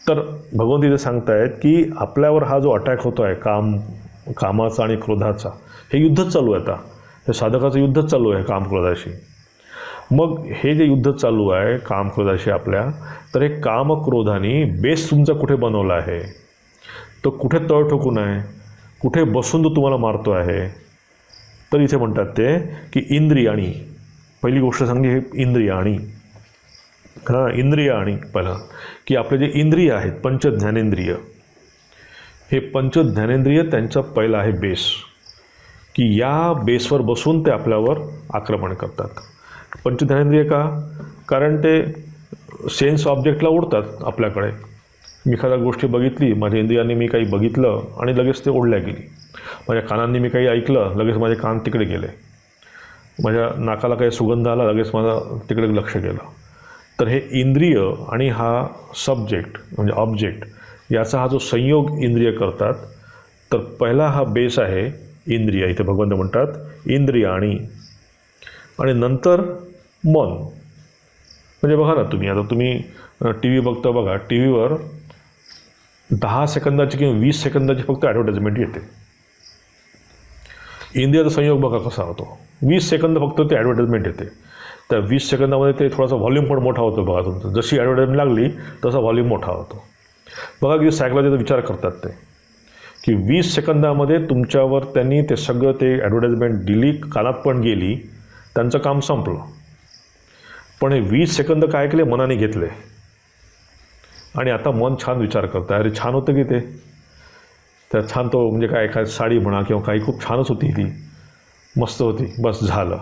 तर भगवंत इथे सांगतायत की आपल्यावर हा जो अटॅक होतो आहे कामाचा आणि क्रोधाचा, हे युद्धच चालू आहे. आता हे साधकाचं युद्धच चालू आहे काम क्रोधाशी. मग हे जे युद्ध चालू आहे काम क्रोधाशी आपल्या, तर हे काम क्रोधाने बेस तुमचा कुठे बनवला आहे, तो कुठे तळ ठोकून आहे, कुठे बसून तो तुम्हाला मारतो आहे. तर इथे म्हणतात ते की इंद्रियाणी, पहिली गोष्ट सांगली हे इंद्रियाणी. इंद्रियाणी पहिलं की आपले जे इंद्रिय आहेत पंचज्ञानेंद्रिय, हे पंचज्ञानेंद्रिय त्यांचा पहिला आहे बेस, की या बेसवर बसून ते आपल्यावर आक्रमण करतात. पंचज्ञानेंद्रिय का? कारण ते सेन्स ऑब्जेक्टला ओढतात आपल्याकडे. मी एखाद्या गोष्टी बघितली, माझ्या इंद्रियांनी मी काही बघितलं आणि लगेच ते ओढल्या गेली. माझ्या कानांनी मी काही ऐकलं, लगेच माझे कान तिकडे गेले. माझ्या नाकाला काही सुगंध आला, लगेच माझं तिकडे लक्ष गेलं. तर हे इंद्रिय आणि हा सब्जेक्ट म्हणजे ऑब्जेक्ट याचा हा जो संयोग इंद्रिय करतात, तर पहिला हा बेस आहे इंद्रिय. इथे भगवंत म्हणतात इंद्रियाणी. आणि नंतर मन. म्हणजे बघा ना तुम्ही, आता तुम्ही टी व्ही बघता बघा, टी व्हीवर 10 सेकंदाची किंवा 20 सेकंदाची फक्त ॲडव्हर्टाइजमेंट येते. इंद्रियाचा संयोग बघा कसा होतो, 20 सेकंद फक्त ते ॲडव्हर्टाइजमेंट येते. त्या 20 सेकंदामध्ये ते थोडासा व्हॉल्यूम पण मोठा होतो बघा तुमचं. जशी ॲडव्हर्टाइजमेंट लागली तसा व्हॉल्यूम मोठा होतो. बघा की सायकॉलॉजीचा विचार करतात ते की 20 सेकंदामध्ये तुमच्यावर त्यांनी ते सगळं ते ॲडव्हर्टाइजमेंट दिली, कानात पण गेली, त्यांचं काम संपलं. पण हे 20 सेकंद काय केले, मनाने घेतले आणि आता मन छान विचार करतं, अरे छान होतं की ते, त्यात छान तो म्हणजे काय एखादी साडी म्हणा किंवा काही खूप छानच होती, ती मस्त होती, बस झालं.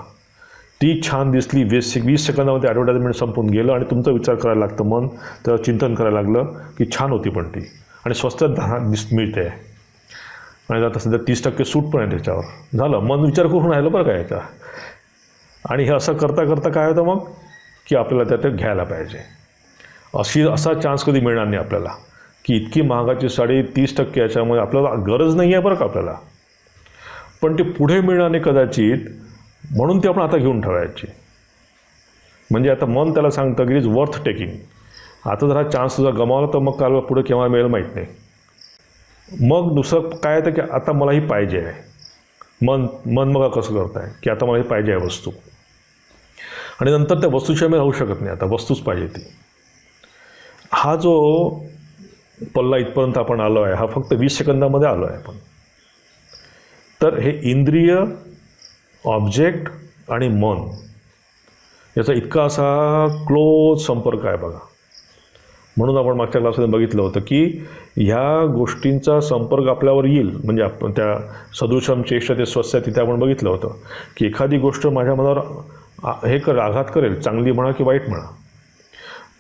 ती छान दिसली, 20 सेकंदामध्ये ॲडव्हर्टाइजमेंट संपून गेलं आणि तुमचा विचार करायला लागतं मन, त्यावर चिंतन करायला लागलं की छान होती पण ती आणि स्वस्तात मिळते आणि आता सध्या 30% सूट पण आहे त्याच्यावर. झालं, मन विचार करून राहिलं बरं का याचा. आणि हे असं करता करता काय होतं मग की आपल्याला त्यात घ्यायला पाहिजे. असा चान्स कधी मिळणार नाही आपल्याला की इतकी महागाची साडी 30% याच्यामुळे आपल्याला गरज नाही आहे बरं का आपल्याला, पण ते पुढे मिळणार नाही कदाचित, म्हणून ती आपण आता घेऊन ठेवायची. म्हणजे आता मन त्याला सांगतं की इज वर्थ टेकिंग. आता जर हा चान्स तुझा गमावला तर मग काल पुढे केव्हा मिळेल माहीत नाही. मग दुसरं काय येतं की आता मला ही पाहिजे आहे. मन बघा कसं करत आहे की आता मला ही पाहिजे आहे वस्तू, आणि नंतर त्या वस्तूशिवाय मी राहू शकत नाही, आता वस्तूच पाहिजे ती. हा जो पल्ला इथपर्यंत आपण आलो आहे, हा फक्त 20 सेकंदामध्ये आलो आहे आपण. तर हे इंद्रिय, ऑब्जेक्ट आणि मन याचा इतका असा क्लोज संपर्क आहे बघा. म्हणून आपण मागच्या क्लासमध्ये बघितलं होतं की ह्या गोष्टींचा संपर्क आपल्यावर येईल, म्हणजे आपण त्या सदृशम चेष्टते स्वस्य तिथे आपण बघितलं होतं की एखादी गोष्ट माझ्या मनावर आघात करेल, चांगली म्हणा की वाईट म्हणा,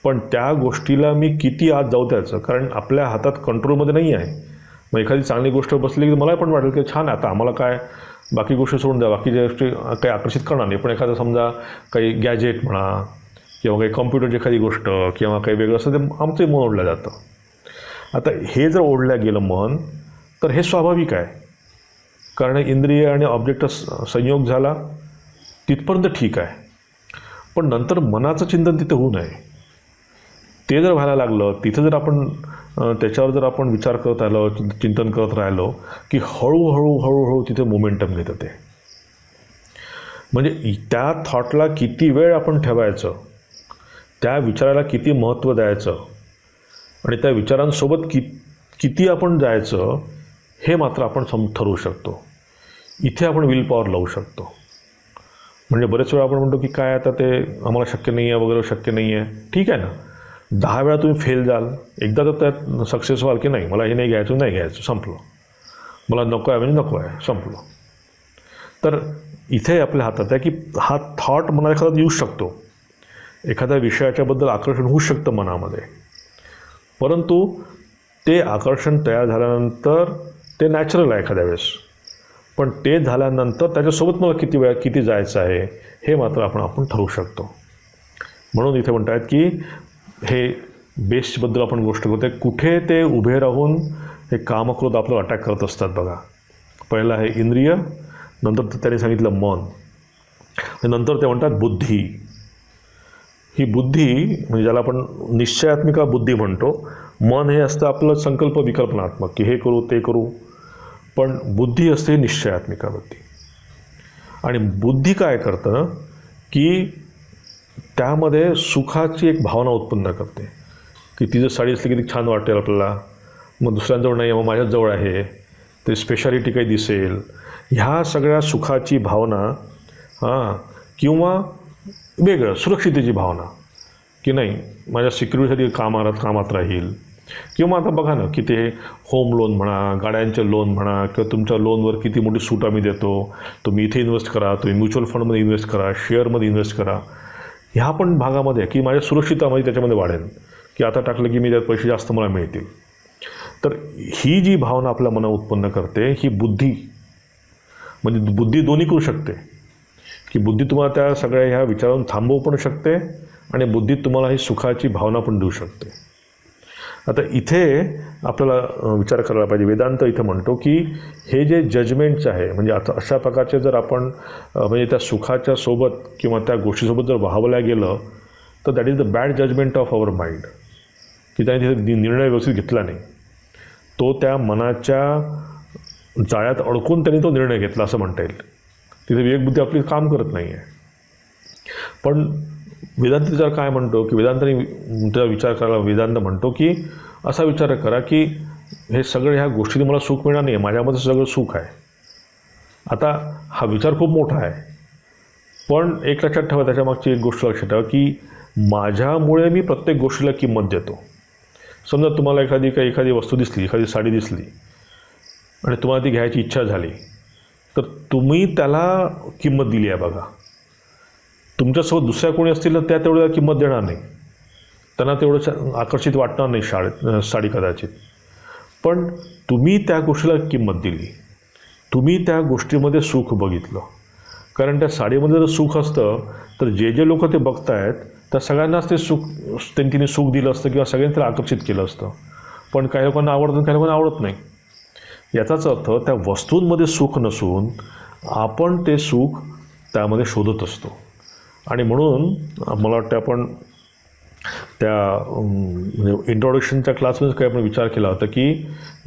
पण त्या गोष्टीला मी किती आत जाऊ द्यायचं, कारण आपल्या हातात कंट्रोलमध्ये नाही आहे. मग एखादी चांगली गोष्ट बसली की मला पण वाटेल की छान आहे, आता आम्हाला काय बाकी गोष्टी सोडून द्या, बाकीच्या गोष्टी काही आकर्षित करणार नाही, पण एखादं समजा काही गॅजेट म्हणा किंवा काही कॉम्प्युटरची एखादी गोष्ट किंवा काही वेगळं असं ते आमचंही मन ओढलं जातं. आता हे जर ओढलं गेलं मन, तर हे स्वाभाविक आहे, कारण इंद्रिय आणि ऑब्जेक्ट संयोग झाला तिथपर्यंत ठीक आहे, पण नंतर मनाचं चिंतन तिथे होऊ नये. ते जर व्हायला लागलं, तिथे जर आपण त्याच्यावर जर आपण विचार करत राहिलो, चिंतन करत राहिलो, की हळूहळू तिथे मोमेंटम घेतं ते. म्हणजे त्या थॉटला किती वेळ आपण ठेवायचं, त्या विचाराला किती महत्त्व द्यायचं आणि त्या विचारांसोबत किती आपण जायचं, हे मात्र आपण ठरवू शकतो. इथे आपण विल पॉवर लावू शकतो. म्हणजे बरेच वेळा आपण म्हणतो की काय आता ते आम्हाला शक्य नाही आहे वगैरे, शक्य नाही आहे. ठीक आहे ना, 10 वेळा तुम्ही फेल जाल, एकदा तर त्यात सक्सेस व्हाल की नाही, मला हे नाही घ्यायचं, संपलं. मला नको आहे म्हणजे नको आहे, संपलं. तर इथे आपल्या हातात आहे की हा थॉट मनात एखादा येऊ शकतो, एखाद्या विषयाच्याबद्दल आकर्षण होऊ शकतं मनामध्ये, परंतु ते आकर्षण तयार झाल्यानंतर ते नॅचरल आहे एखाद्या वेळेस, पण ते झाल्यानंतर त्याच्यासोबत मला किती जायचं आहे हे मात्र आपण ठरवू शकतो. म्हणून इथे म्हणतात की हे बेसबद्दल आपण गोष्ट करतो, कुठे ते उभे राहून हे कामक्रोध आपलं अटॅक करत असतात बघा. पहिलं आहे इंद्रिय, नंतर त्यांनी सांगितलं मन, नंतर ते म्हणतात बुद्धी. ही बुद्धी म्हणजे ज्याला आपण निश्चयात्मिका बुद्धी म्हणतो. मन हे असतं आपलं संकल्प विकल्पनात्मक की हे करू ते करू, पण बुद्धी असते निश्चयात्मिका बुद्धी. आणि बुद्धी काय करतं की त्यामध्ये सुखाची एक भावना उत्पन्न करते की ती जर साडी असली किती छान वाटेल आपल्याला, मग दुसऱ्यांजवळ नाही मग माझ्याचजवळ आहे, ते स्पेशालिटी काही दिसेल, ह्या सगळ्या सुखाची भावना किंवा वेगळं सुरक्षितेची भावना की नाही माझ्या सिक्युरिटीसाठी कामात राहील. किंवा आता बघा ना की ते होम लोन म्हणा, गाड्यांचे लोन म्हणा, किंवा तुमच्या लोनवर किती मोठी सूट आम्ही देतो, तुम्ही इथे इन्व्हेस्ट करा, तुम्ही म्युच्युअल फंडमध्ये इन्व्हेस्ट करा, शेअरमध्ये इन्व्हेस्ट करा. ह्या पण भागामध्ये की माझ्या सुरक्षितता त्याच्यामध्ये वाढेल, की आता टाकलं की मी त्यात पैसे जास्त मला मिळतील. तर ही जी भावना आपल्या मनात उत्पन्न करते ही बुद्धी, म्हणजे बुद्धी दोन्ही करू शकते की बुद्धी तुम्हाला त्या सगळ्या ह्या विचारांना थांबवू पण शकते आणि बुद्धी तुम्हाला ही सुखाची भावना पण देऊ शकते. आता इथे आपल्याला विचार करायला पाहिजे. वेदांत इथे म्हणतो की हे जे जजमेंट्स आहे, म्हणजे आता अशा प्रकारचे जर आपण म्हणजे त्या सुखाच्या सोबत किंवा त्या गोष्टीसोबत जर वाहवल्या गेलं तर that is the bad judgement of our mind, की त्याने तिथे निर्णय व्यवस्थित घेतला नाही, तो त्या मनाच्या जाळ्यात अडकून त्यांनी तो निर्णय घेतला असं म्हणता येईल. तिथे विवेकबुद्धी आपली काम करत नाही आहे. पण वेदांत जर काय म्हणतो की वेदांताने त्याचा विचार करायला, वेदांत म्हणतो की असा विचार करा की हे सगळं ह्या गोष्टीने मला सुख मिळणार नाही, माझ्यामध्ये सगळं सुख आहे. आता हा विचार खूप मोठा आहे, पण एक लक्षात ठेवा, त्याच्यामागची एक गोष्ट लक्षात ठेवा की माझ्यामुळे मी प्रत्येक गोष्टीला किंमत देतो. समजा तुम्हाला एखादी वस्तू दिसली, एखादी साडी दिसली आणि तुम्हाला ती घ्यायची इच्छा झाली, तर तुम्ही त्याला किंमत दिली आहे बघा. तुमच्यासोबत दुसऱ्या कोणी असतील तर त्या तेवढ्या किंमत देणार नाही, त्यांना तेवढं आकर्षित वाटणार नाही साडी कदाचित. पण तुम्ही त्या गोष्टीला किंमत दिली, तुम्ही त्या गोष्टीमध्ये सुख बघितलं. कारण त्या साडीमध्ये जर सुख असतं तर जे लोक ते बघतायत त्या सगळ्यांनाच ते सुख त्यांनी सुख दिलं असतं किंवा सगळ्यांनी त्याला आकर्षित केलं असतं. पण काही लोकांना आवडतं, काही लोकांना आवडत नाही. याचाच अर्थ त्या वस्तूंमध्ये सुख नसून आपण ते सुख त्यामध्ये शोधत असतो. आणि म्हणून मला वाटतं आपण त्या म्हणजे इंट्रोडक्शनच्या क्लासमध्ये काही आपण विचार केला होता की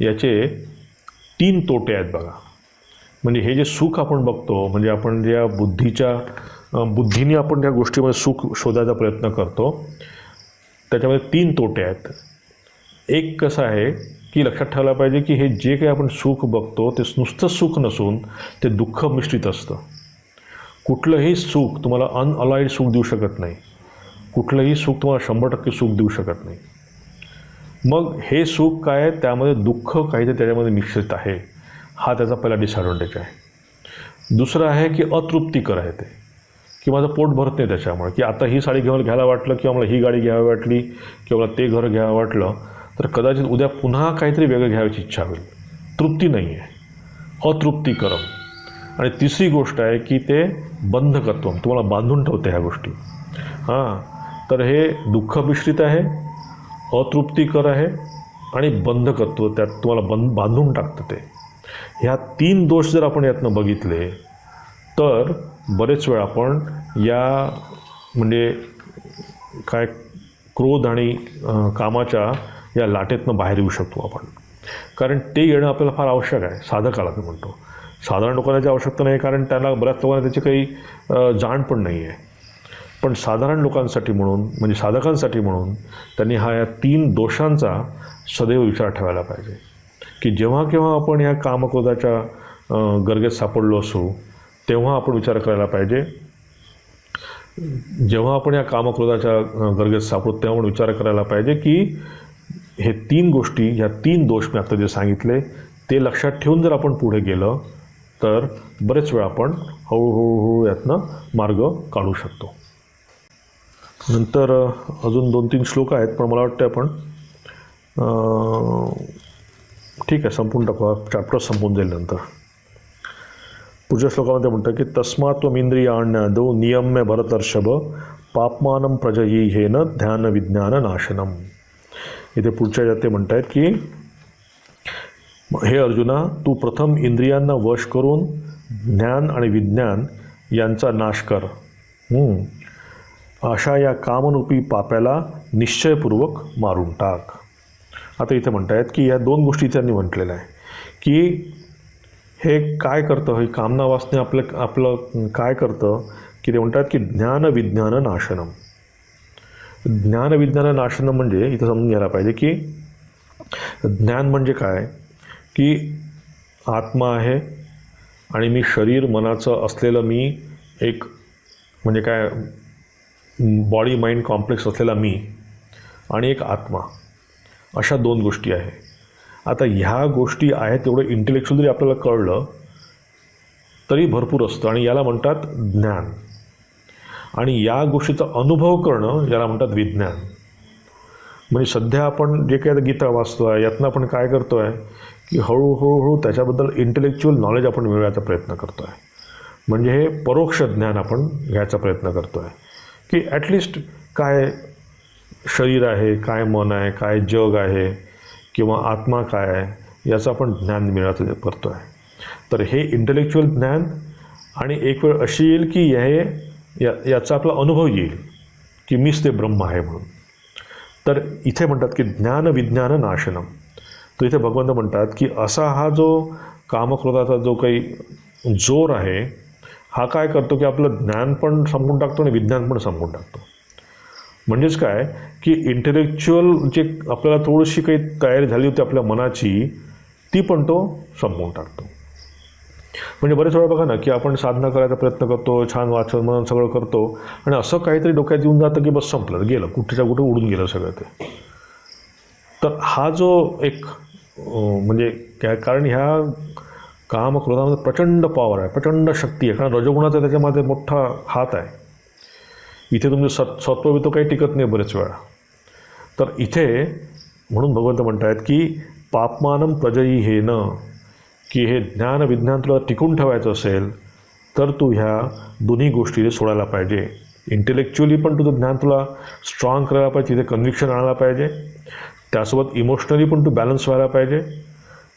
याचे 3 तोटे आहेत बघा. म्हणजे हे जे सुख आपण बघतो, म्हणजे आपण ज्या बुद्धीने आपण त्या गोष्टीमध्ये सुख शोधायचा प्रयत्न करतो, त्याच्यामध्ये 3 तोटे आहेत. एक कसं आहे की लक्षात ठेवायला पाहिजे की हे जे काही आपण सुख बघतो ते नुसतं सुख नसून ते दुःख मिश्रित असतं. कुठलंही सुख तुम्हाला अनअलाइड सुख देऊ शकत नाही, कुठलंही सुख तुम्हाला 100% सुख देऊ शकत नाही. मग हे सुख काय आहे, त्यामध्ये दुःख काहीतरी त्याच्यामध्ये मिश्रित आहे, हा त्याचा पहिला डिसॲडव्हान्टेज आहे. दुसरं आहे की अतृप्तिकर आहे ते, की माझं पोट भरत नाही त्याच्यामुळे, की आता ही साडी घ्यायला वाटलं किंवा मला ही गाडी घ्यावी वाटली किंवा मला ते घर घ्यावं वाटलं तर कदाचित उद्या पुन्हा काहीतरी वेगळं घ्यायची इच्छा होईल. तृप्ती नाही आहे, अतृप्तिकरम. आणि तिसरी गोष्ट आहे की ते बंधकत्व, तुम्हाला बांधून ठेवते ह्या गोष्टी. तर हे दुःख मिश्रित आहे, अतृप्तिकर आहे आणि बंधकत्व, त्यात तुम्हाला बांधून टाकतं ते. ह्या 3 दोष जर आपण यातनं बघितले तर बरेच वेळा आपण या म्हणजे काय क्रोध आणि कामाच्या या लाटेतनं बाहेर येऊ शकतो आपण. कारण ते येणं आपल्याला फार आवश्यक आहे. साधकाला मी म्हणतो. साधारण लोकांना त्याची आवश्यकता नाही, कारण त्याला बऱ्याच लोकांना त्याची काही जाण पण नाही आहे. पण साधारण लोकांसाठी म्हणून म्हणजे साधकांसाठी म्हणून त्यांनी या 3 दोषांचा सदैव विचार ठेवायला पाहिजे की जेव्हा केव्हा आपण ह्या कामक्रोधाच्या गर्गेत सापडलो असू तेव्हा आपण विचार करायला पाहिजे. जेव्हा आपण या कामक्रोधाच्या गर्गेत सापडतो तेव्हा आपण विचार करायला पाहिजे की हे 3 गोष्टी, ह्या 3 दोष मी आता जे सांगितले ते लक्षात ठेवून जर आपण पुढे गेलं तर बरेच वेळा आपण हळूहळू यातनं मार्ग काढू शकतो. नंतर अजून 2-3 श्लोक आहेत, पण मला वाटतं आपण ठीक आहे संपून टाकू. चॅप्टर संपून जाईल नंतर. पुढच्या श्लोकामध्ये म्हणतं की तस्मात्त्वमिंद्रियाण्यादो नियम्य भरतर्षभ पापमानं प्रजयेहेन ध्यान विज्ञान नाशनम. इथे पुढच्या ते म्हणत आहेत की हे अर्जुना, तू प्रथम इंद्रियांना वश करून ज्ञान आणि विज्ञान यांचा नाश कर. अशा या कामरूपी पाप्याला निश्चयपूर्वक मारून टाक. आता इथे म्हणत आहेत की या 2 गोष्टी त्यांनी म्हटलेल्या आहे की हे काय करतं, हे कामना वासने आपलं काय करतं की ते म्हणतात की ज्ञान विज्ञान नाशनम. ज्ञान विज्ञान नाशनम म्हणजे इथं समजून घ्यायला पाहिजे की ज्ञान म्हणजे काय की आत्मा आहे आणि मी शरीर मनाचं असलेलं मी एक म्हणजे काय बॉडी माइंड कॉम्प्लेक्स असलेला मी आणि एक आत्मा, अशा 2 गोष्टी आहे. आता ह्या गोष्टी आहेत तेवढं इंटेलेक्च्युअल जरी आपल्याला कळलं तरी भरपूर असतं आणि याला म्हणतात ज्ञान. आणि या गोष्टीचा अनुभव करणं याला म्हणतात विज्ञान. म्हणजे सध्या आपण जे काही गीता वाचतो आहे यातनं आपण काय करतो आहे की हळूहळू त्याच्याबद्दल इंटेलेक्च्युअल नॉलेज आपण मिळवायचा प्रयत्न करतो आहे. म्हणजे हे परोक्ष ज्ञान आपण घ्यायचा प्रयत्न करतो आहे की ॲटलिस्ट काय शरीर आहे, काय मन आहे, काय जग आहे किंवा आत्मा काय आहे याचं आपण ज्ञान मिळवायचं करतो आहे. तर हे इंटेलेक्च्युअल ज्ञान आणि एक वेळ अशी येईल की याचा आपला अनुभव येईल की मीच ते ब्रह्म आहे म्हणून. तर इथे म्हणतात की ज्ञान विज्ञान नाशनम. तर इथे भगवंत म्हणतात की असा हा जो कामक्रोधाचा जो काही जोर आहे हा काय करतो की आपलं ज्ञान पण संपवून टाकतो आणि विज्ञान पण संपवून टाकतो. म्हणजेच काय की इंटेलेक्च्युअल जे आपल्याला थोडीशी काही तयारी झाली होती आपल्या मनाची ती पण तो संपवून टाकतो. म्हणजे बरेच वेळा बघा ना की आपण साधना करायचा प्रयत्न करतो, छान वाचन मनन सगळं करतो आणि असं काहीतरी डोक्यात येऊन जातं की बस संपलं, गेलं, कुठेच्या कुठे उडून गेलं सगळं ते. तर हा जो एक म्हणजे कारण ह्या कामक्रोधामध्ये प्रचंड पॉवर आहे, प्रचंड शक्ती आहे. कारण रजोगुणाचा त्याच्यामध्ये मोठा हात आहे. इथे तुमचं सत्व तो काही टिकत नाही बरेच वेळा. तर इथे म्हणून भगवंत म्हणतात की पापमानं प्रजयेहेन, की हे ज्ञान विज्ञान तुला टिकून ठेवायचं असेल तर तू ह्या दोन्ही गोष्टी सोडायला पाहिजे. इंटेलेक्च्युअली पण तुझं ज्ञान तुला स्ट्रॉंग करायला पाहिजे, तिथे कन्व्हिक्शन आणायला पाहिजे. त्यासोबत इमोशनली पण तू बॅलन्स व्हायला पाहिजे.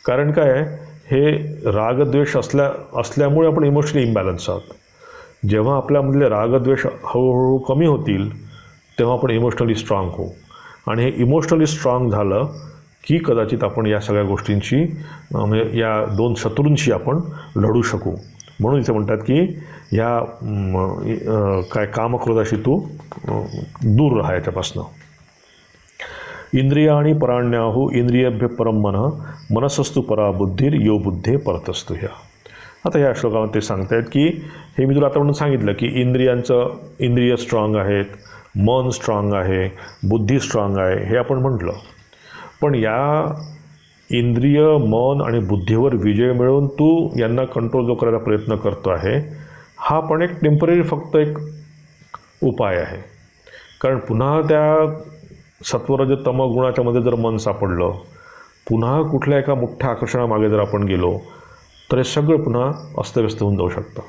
कारण काय आहे, हे रागद्वेष असल्यामुळे आपण इमोशनली इम्बॅलन्स आहोत. जेव्हा आपल्यामधले रागद्वेष हळूहळू कमी होतील तेव्हा आपण इमोशनली स्ट्रॉंग होऊ. आणि हे इमोशनली स्ट्रॉंग झालं की कदाचित आपण या सगळ्या गोष्टींची म्हणजे या 2 शत्रूंशी आपण लढू शकू. म्हणून इथे म्हणतात की या काय कामक्रोधाशी तू दूर राहा याच्यापासनं. इंद्रियाणी पराण्याहु इंद्रियभ्य परम मनः मनसस्तु परा बुद्धीर यो बुद्धे परतस्तु ह्या. आता या श्लोकामध्ये ते सांगतायत की हे मी तुला आता म्हणून सांगितलं की इंद्रिय स्ट्रॉंग आहेत, मन स्ट्रॉंग आहे, बुद्धी स्ट्रॉंग आहे हे आपण म्हटलं. पण या इंद्रिय, मन आणि बुद्धीवर विजय मिळवून तू यांना कंट्रोल जो करायचा प्रयत्न करतो आहे हा पण एक टेम्पररी फक्त एक उपाय आहे. कारण पुन्हा त्या सत्वरज तम गुणाच्या मध्ये जर मन सापडलं, पुन्हा कुठल्या एका मोठ्या आकर्षणामागे जर आपण गेलो तर हे सगळं पुन्हा अस्तव्यस्त होऊन जाऊ शकतं.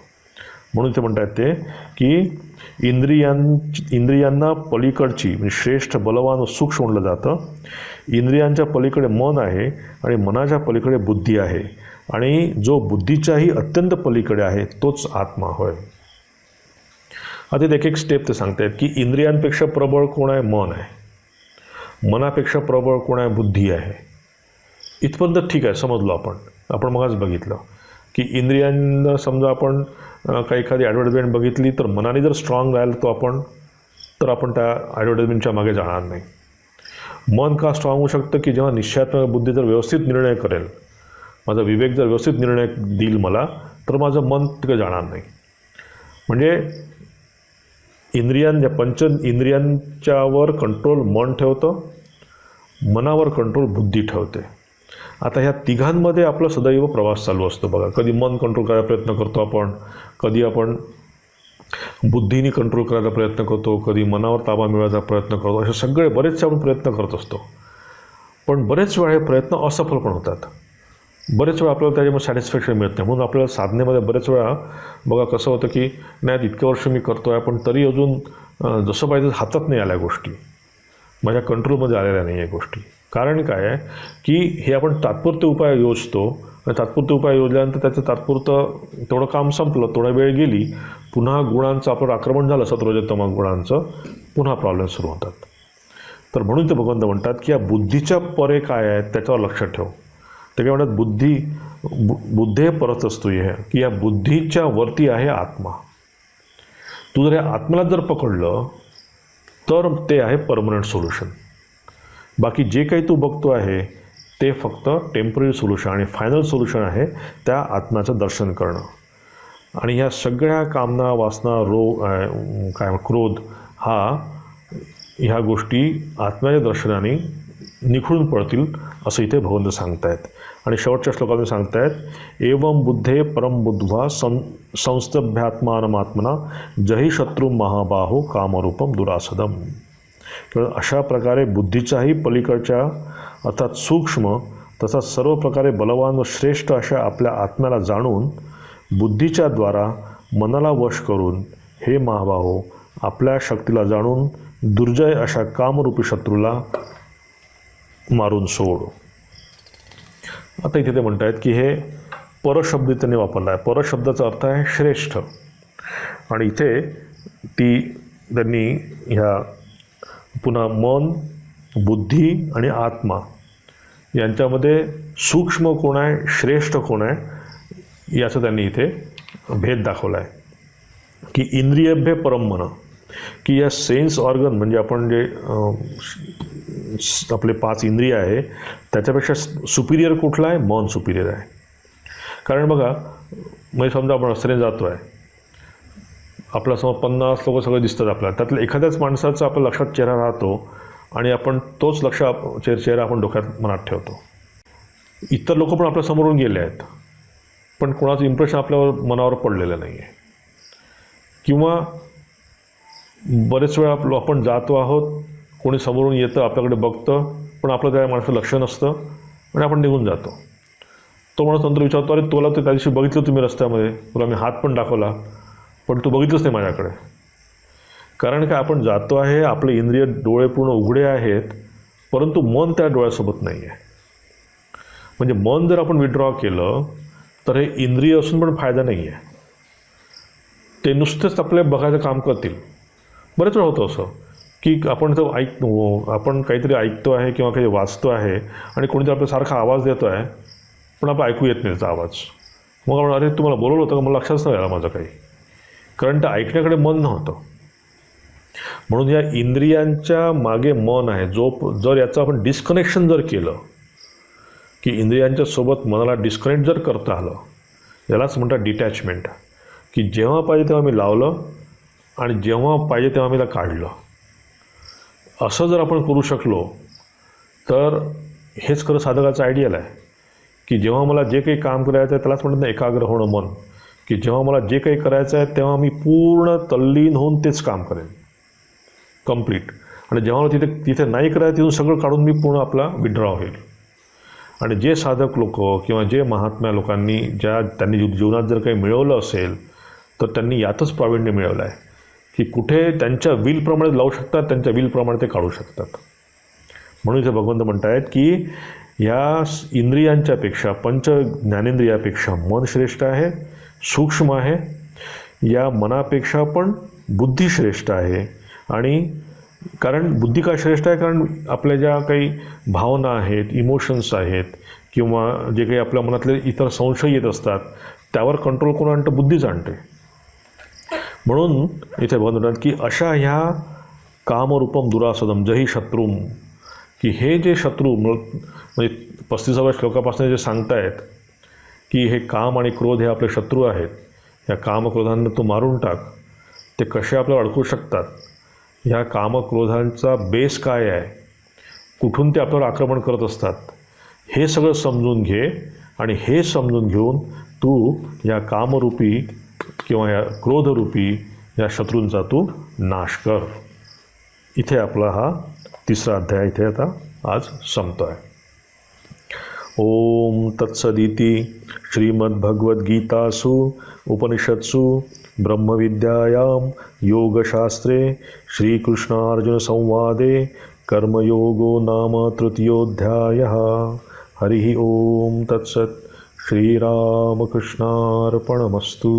म्हणून ते म्हणतात ते की इंद्रियांना पलीकडची म्हणजे श्रेष्ठ बलवान सूक्ष्म म्हणलं जातं. इंद्रियांच्या पलीकडे मन आहे आणि मनाच्या पलीकडे बुद्धी आहे. आणि जो बुद्धीच्याही अत्यंत पलीकडे आहे तोच आत्मा होय. आता एक एक स्टेप ते सांगतायत की इंद्रियांपेक्षा प्रबळ कोण आहे? मन आहे. मनापेक्षा प्रबळ कोण आहे? बुद्धी आहे. इथपर्यंत ठीक आहे, समजलो आपण मगच बघितलं की इंद्रियांना समजा आपण काही एखादी ॲडव्हर्टाइजमेंट बघितली तर मनाने जर स्ट्रॉंग राहिलं तर आपण त्या ॲडव्हर्टाइजमेंटच्या मागे जाणार नाही. मन का स्ट्रॉंग होऊ शकतं की जेव्हा निश्चयात्मक बुद्धी जर व्यवस्थित निर्णय करेल, माझा विवेक जर व्यवस्थित निर्णय देईल मला, तर माझं मन तिकडे जाणार नाही. म्हणजे पंच इंद्रियांच्यावर कंट्रोल मन ठेवतं, मनावर कंट्रोल बुद्धी ठेवते. आता ह्या तिघांमध्ये आपला सदैव प्रवास चालू असतो बघा. कधी मन कंट्रोल करायचा प्रयत्न करतो आपण, कधी आपण बुद्धीने कंट्रोल करायचा प्रयत्न करतो, कधी मनावर ताबा मिळवायचा प्रयत्न करतो. असे सगळे बरेचसे आपण प्रयत्न करत असतो. पण बरेच वेळा हे प्रयत्न असफल पण होतात. बरेच वेळा आपल्याला त्याच्यामध्ये सॅटिस्फॅक्शन मिळत नाही. म्हणून आपल्याला साधनेमध्ये बरेच वेळा बघा कसं होतं की नाही इतक्या वर्ष मी करतो आहे पण तरी अजून जसं पाहिजे हातात नाही आल्या गोष्टी, माझ्या कंट्रोलमध्ये आलेल्या नाही आहे गोष्टी. कारण काय आहे की हे आपण तात्पुरते उपाय योजतो आणि तात्पुरते उपाय योजल्यानंतर त्याचं तात्पुरतं तेवढं काम संपलं, थोडा वेळ गेली, पुन्हा गुणांचं आपलं आक्रमण झालं, सत्वरजतम गुणांचं, पुन्हा प्रॉब्लेम सुरू होतात. तर म्हणून ते भगवंत म्हणतात की या बुद्धीच्या परे काय आहे त्याच्यावर लक्ष ठेव. ते काय म्हणतात, बुद्धे परत असतो हे की या बुद्धीच्या वरती आहे आत्मा. तू जर या आत्म्याला जर पकडलं तर ते आहे परमनंट सोल्युशन. बाकी जे काही तू बघतो आहे ते फक्त टेम्पररी सोल्युशन आणि फायनल सोल्युशन आहे त्या आत्म्याचं दर्शन करणं. आणि ह्या सगळ्या कामना, वासना, क्रोध ह्या गोष्टी आत्म्याच्या दर्शनाने निखळून पडतील असं इथे भगवंत सांगतायत. आणि शेवटच्या श्लोकामध्ये सांगतायत, एवं बुद्धे परम बुद्ध्वा संस्तभ्यात्मानमात्मना जही शत्रू महाबाहो कामरूपम दुरासदम. किंवा अशा प्रकारे बुद्धीच्याही पलीकडच्या अर्थात सूक्ष्म तसा सर्व प्रकारे बलवान व श्रेष्ठ अशा आपल्या आत्म्याला जाणून बुद्धीच्या द्वारा मनाला वश करून हे महाबाहो आपल्या शक्तीला जाणून दुर्जय अशा कामरूपी शत्रूला मारून सोड. आता इथे ते म्हणत आहेत की हे परशब्द त्यांनी वापरला आहे. परशब्दाचा अर्थ आहे श्रेष्ठ. आणि इथे त्यांनी ह्या पुन्हा मन, बुद्धी आणि आत्मा यांच्यामध्ये सूक्ष्म कोण आहे, श्रेष्ठ कोण आहे याचं त्यांनी इथे भेद दाखवला आहे. की इंद्रियभ्य परम मन, की या सेन्स ऑर्गन म्हणजे आपण जे आपले 5 इंद्रिय आहे त्याच्यापेक्षा सुपिरियर कुठला आहे? मन सुपिरियर आहे. कारण बघा, म्हणजे समजा आपण रस्त्याने जातो आहे, आपल्यासमोर 50 लोक सगळे दिसतात आपल्याला, त्यातल्या एखाद्याच माणसाचा आपल्या लक्षात चेहरा राहतो आणि आपण तोच चेहरा आपण डोक्यात मनात ठेवतो. इतर लोक पण आपल्या समोरून गेले आहेत पण कोणाचं इम्प्रेशन आपल्यावर मनावर पडलेलं नाही आहे. किंवा बरेच वेळा आपण जातो आहोत, कोणी समोरून येतं, आपल्याकडे बघतं, पण आपलं त्या माणसाचं लक्ष नसतं आणि आपण निघून जातो. तो माणूस नंतर विचारतो, अरे तुला तर त्या दिवशी बघितलं तुम्ही रस्त्यामध्ये, तुला मी हात पण दाखवला पण तू बघितलंच नाही माझ्याकडे. कारण काय, आपण जातो आहे, आपले इंद्रिय डोळे पूर्ण उघडे आहेत परंतु मन त्या डोळ्यासोबत नाही आहे. म्हणजे मन जर आपण विड्रॉ केलं तर हे इंद्रिय असून पण फायदा नाही आहे. ते नुसतेच आपले बघायचं काम करतील. बरेच वेळा होतं असं की आपण आपण काहीतरी ऐकतो आहे किंवा काही वाचतो आहे आणि कोणीतरी आपल्यासारखा आवाज देतो आहे पण आपण ऐकू येत नाही त्याचा आवाज. मग आपण, अरे तुम्हाला बोलवलं होतं का, मला लक्षातच नाही आलं माझं काही. कारण त्या ऐकण्याकडे मन नव्हतं. म्हणून या इंद्रियांच्या मागे मन आहे. जर याचं आपण डिस्कनेक्शन जर केलं, की इंद्रियांच्या सोबत मनाला डिस्कनेक्ट जर करता आलं, यालाच म्हणतात डिटॅचमेंट. की जेव्हा पाहिजे तेव्हा मी लावलं आणि जेव्हा पाहिजे तेव्हा मी त्याला काढलं. असं जर आपण करू शकलो तर हेच खरं साधकाचं आयडियल आहे. की जेव्हा मला जे काही काम करायचं आहे त्यालाच म्हणतात ना एकाग्र होणं मन. की जेव्हा मला जे काही करायचं आहे तेव्हा मी पूर्ण तल्लीन होऊन तेच काम करेन कंप्लीट. आणि जेव्हा मला तिथे नाही करायचं तिथून सगळं काढून मी पूर्ण आपला विड्रॉ होईल. आणि जे साधक लोक किंवा जे महात्म्या लोकांनी त्यांनी जीवनात जर काही मिळवलं असेल तर त्यांनी यातच प्रावीण्य मिळवलं आहे की कुठे त्यांच्या विलप्रमाणे लावू शकतात, त्यांच्या विलप्रमाणे ते काढू शकतात. म्हणून इथे भगवंत म्हणत आहेत की ह्या इंद्रियांच्यापेक्षा पंच ज्ञानेंद्रियापेक्षा मन श्रेष्ठ आहे, सूक्ष्म आहे. या मनापेक्षा पण बुद्धी श्रेष्ठ आहे. आणि कारण बुद्धी का श्रेष्ठ आहे? कारण आपल्या ज्या काही भावना आहेत, इमोशन्स आहेत, किंवा जे काही आपल्या मनातले इतर संशय येत असतात त्यावर कंट्रोल कोण आणतं? बुद्धीच आणते. म्हणून इथे भगवान म्हणतात की अशा ह्या कामरूपम दुरासदम जही शत्रुम, की हे जे शत्रू म्हणजे 35व्या श्लोकापासून जे सांगतायत की हे काम आणि क्रोध हे आपले शत्रू आहेत, या कामक्रोधांना तू मारून टाक. ते कसे आपल्याला अडकू शकतात, ह्या कामक्रोधांचा बेस काय आहे, कुठून ते आपल्यावर आक्रमण करत असतात, हे सगळं समजून घे. आणि हे समजून घेऊन तू या कामरूपी किंवा या क्रोधरूपी या शत्रूंचा तू नाश कर. इथे आपला हा 3रा अध्याय इथे आता आज संपतो आहे. ओम तत्सदिति श्रीमद्भगवद्गीतासु उपनिषत्सु ब्रह्मविद्यायां योगशास्त्रे श्रीकृष्णार्जुनसंवादे कर्मयोगो नाम 3योऽध्यायः. हरिः ओम तत्सत्. श्रीरामकृष्णार्पणमस्तु.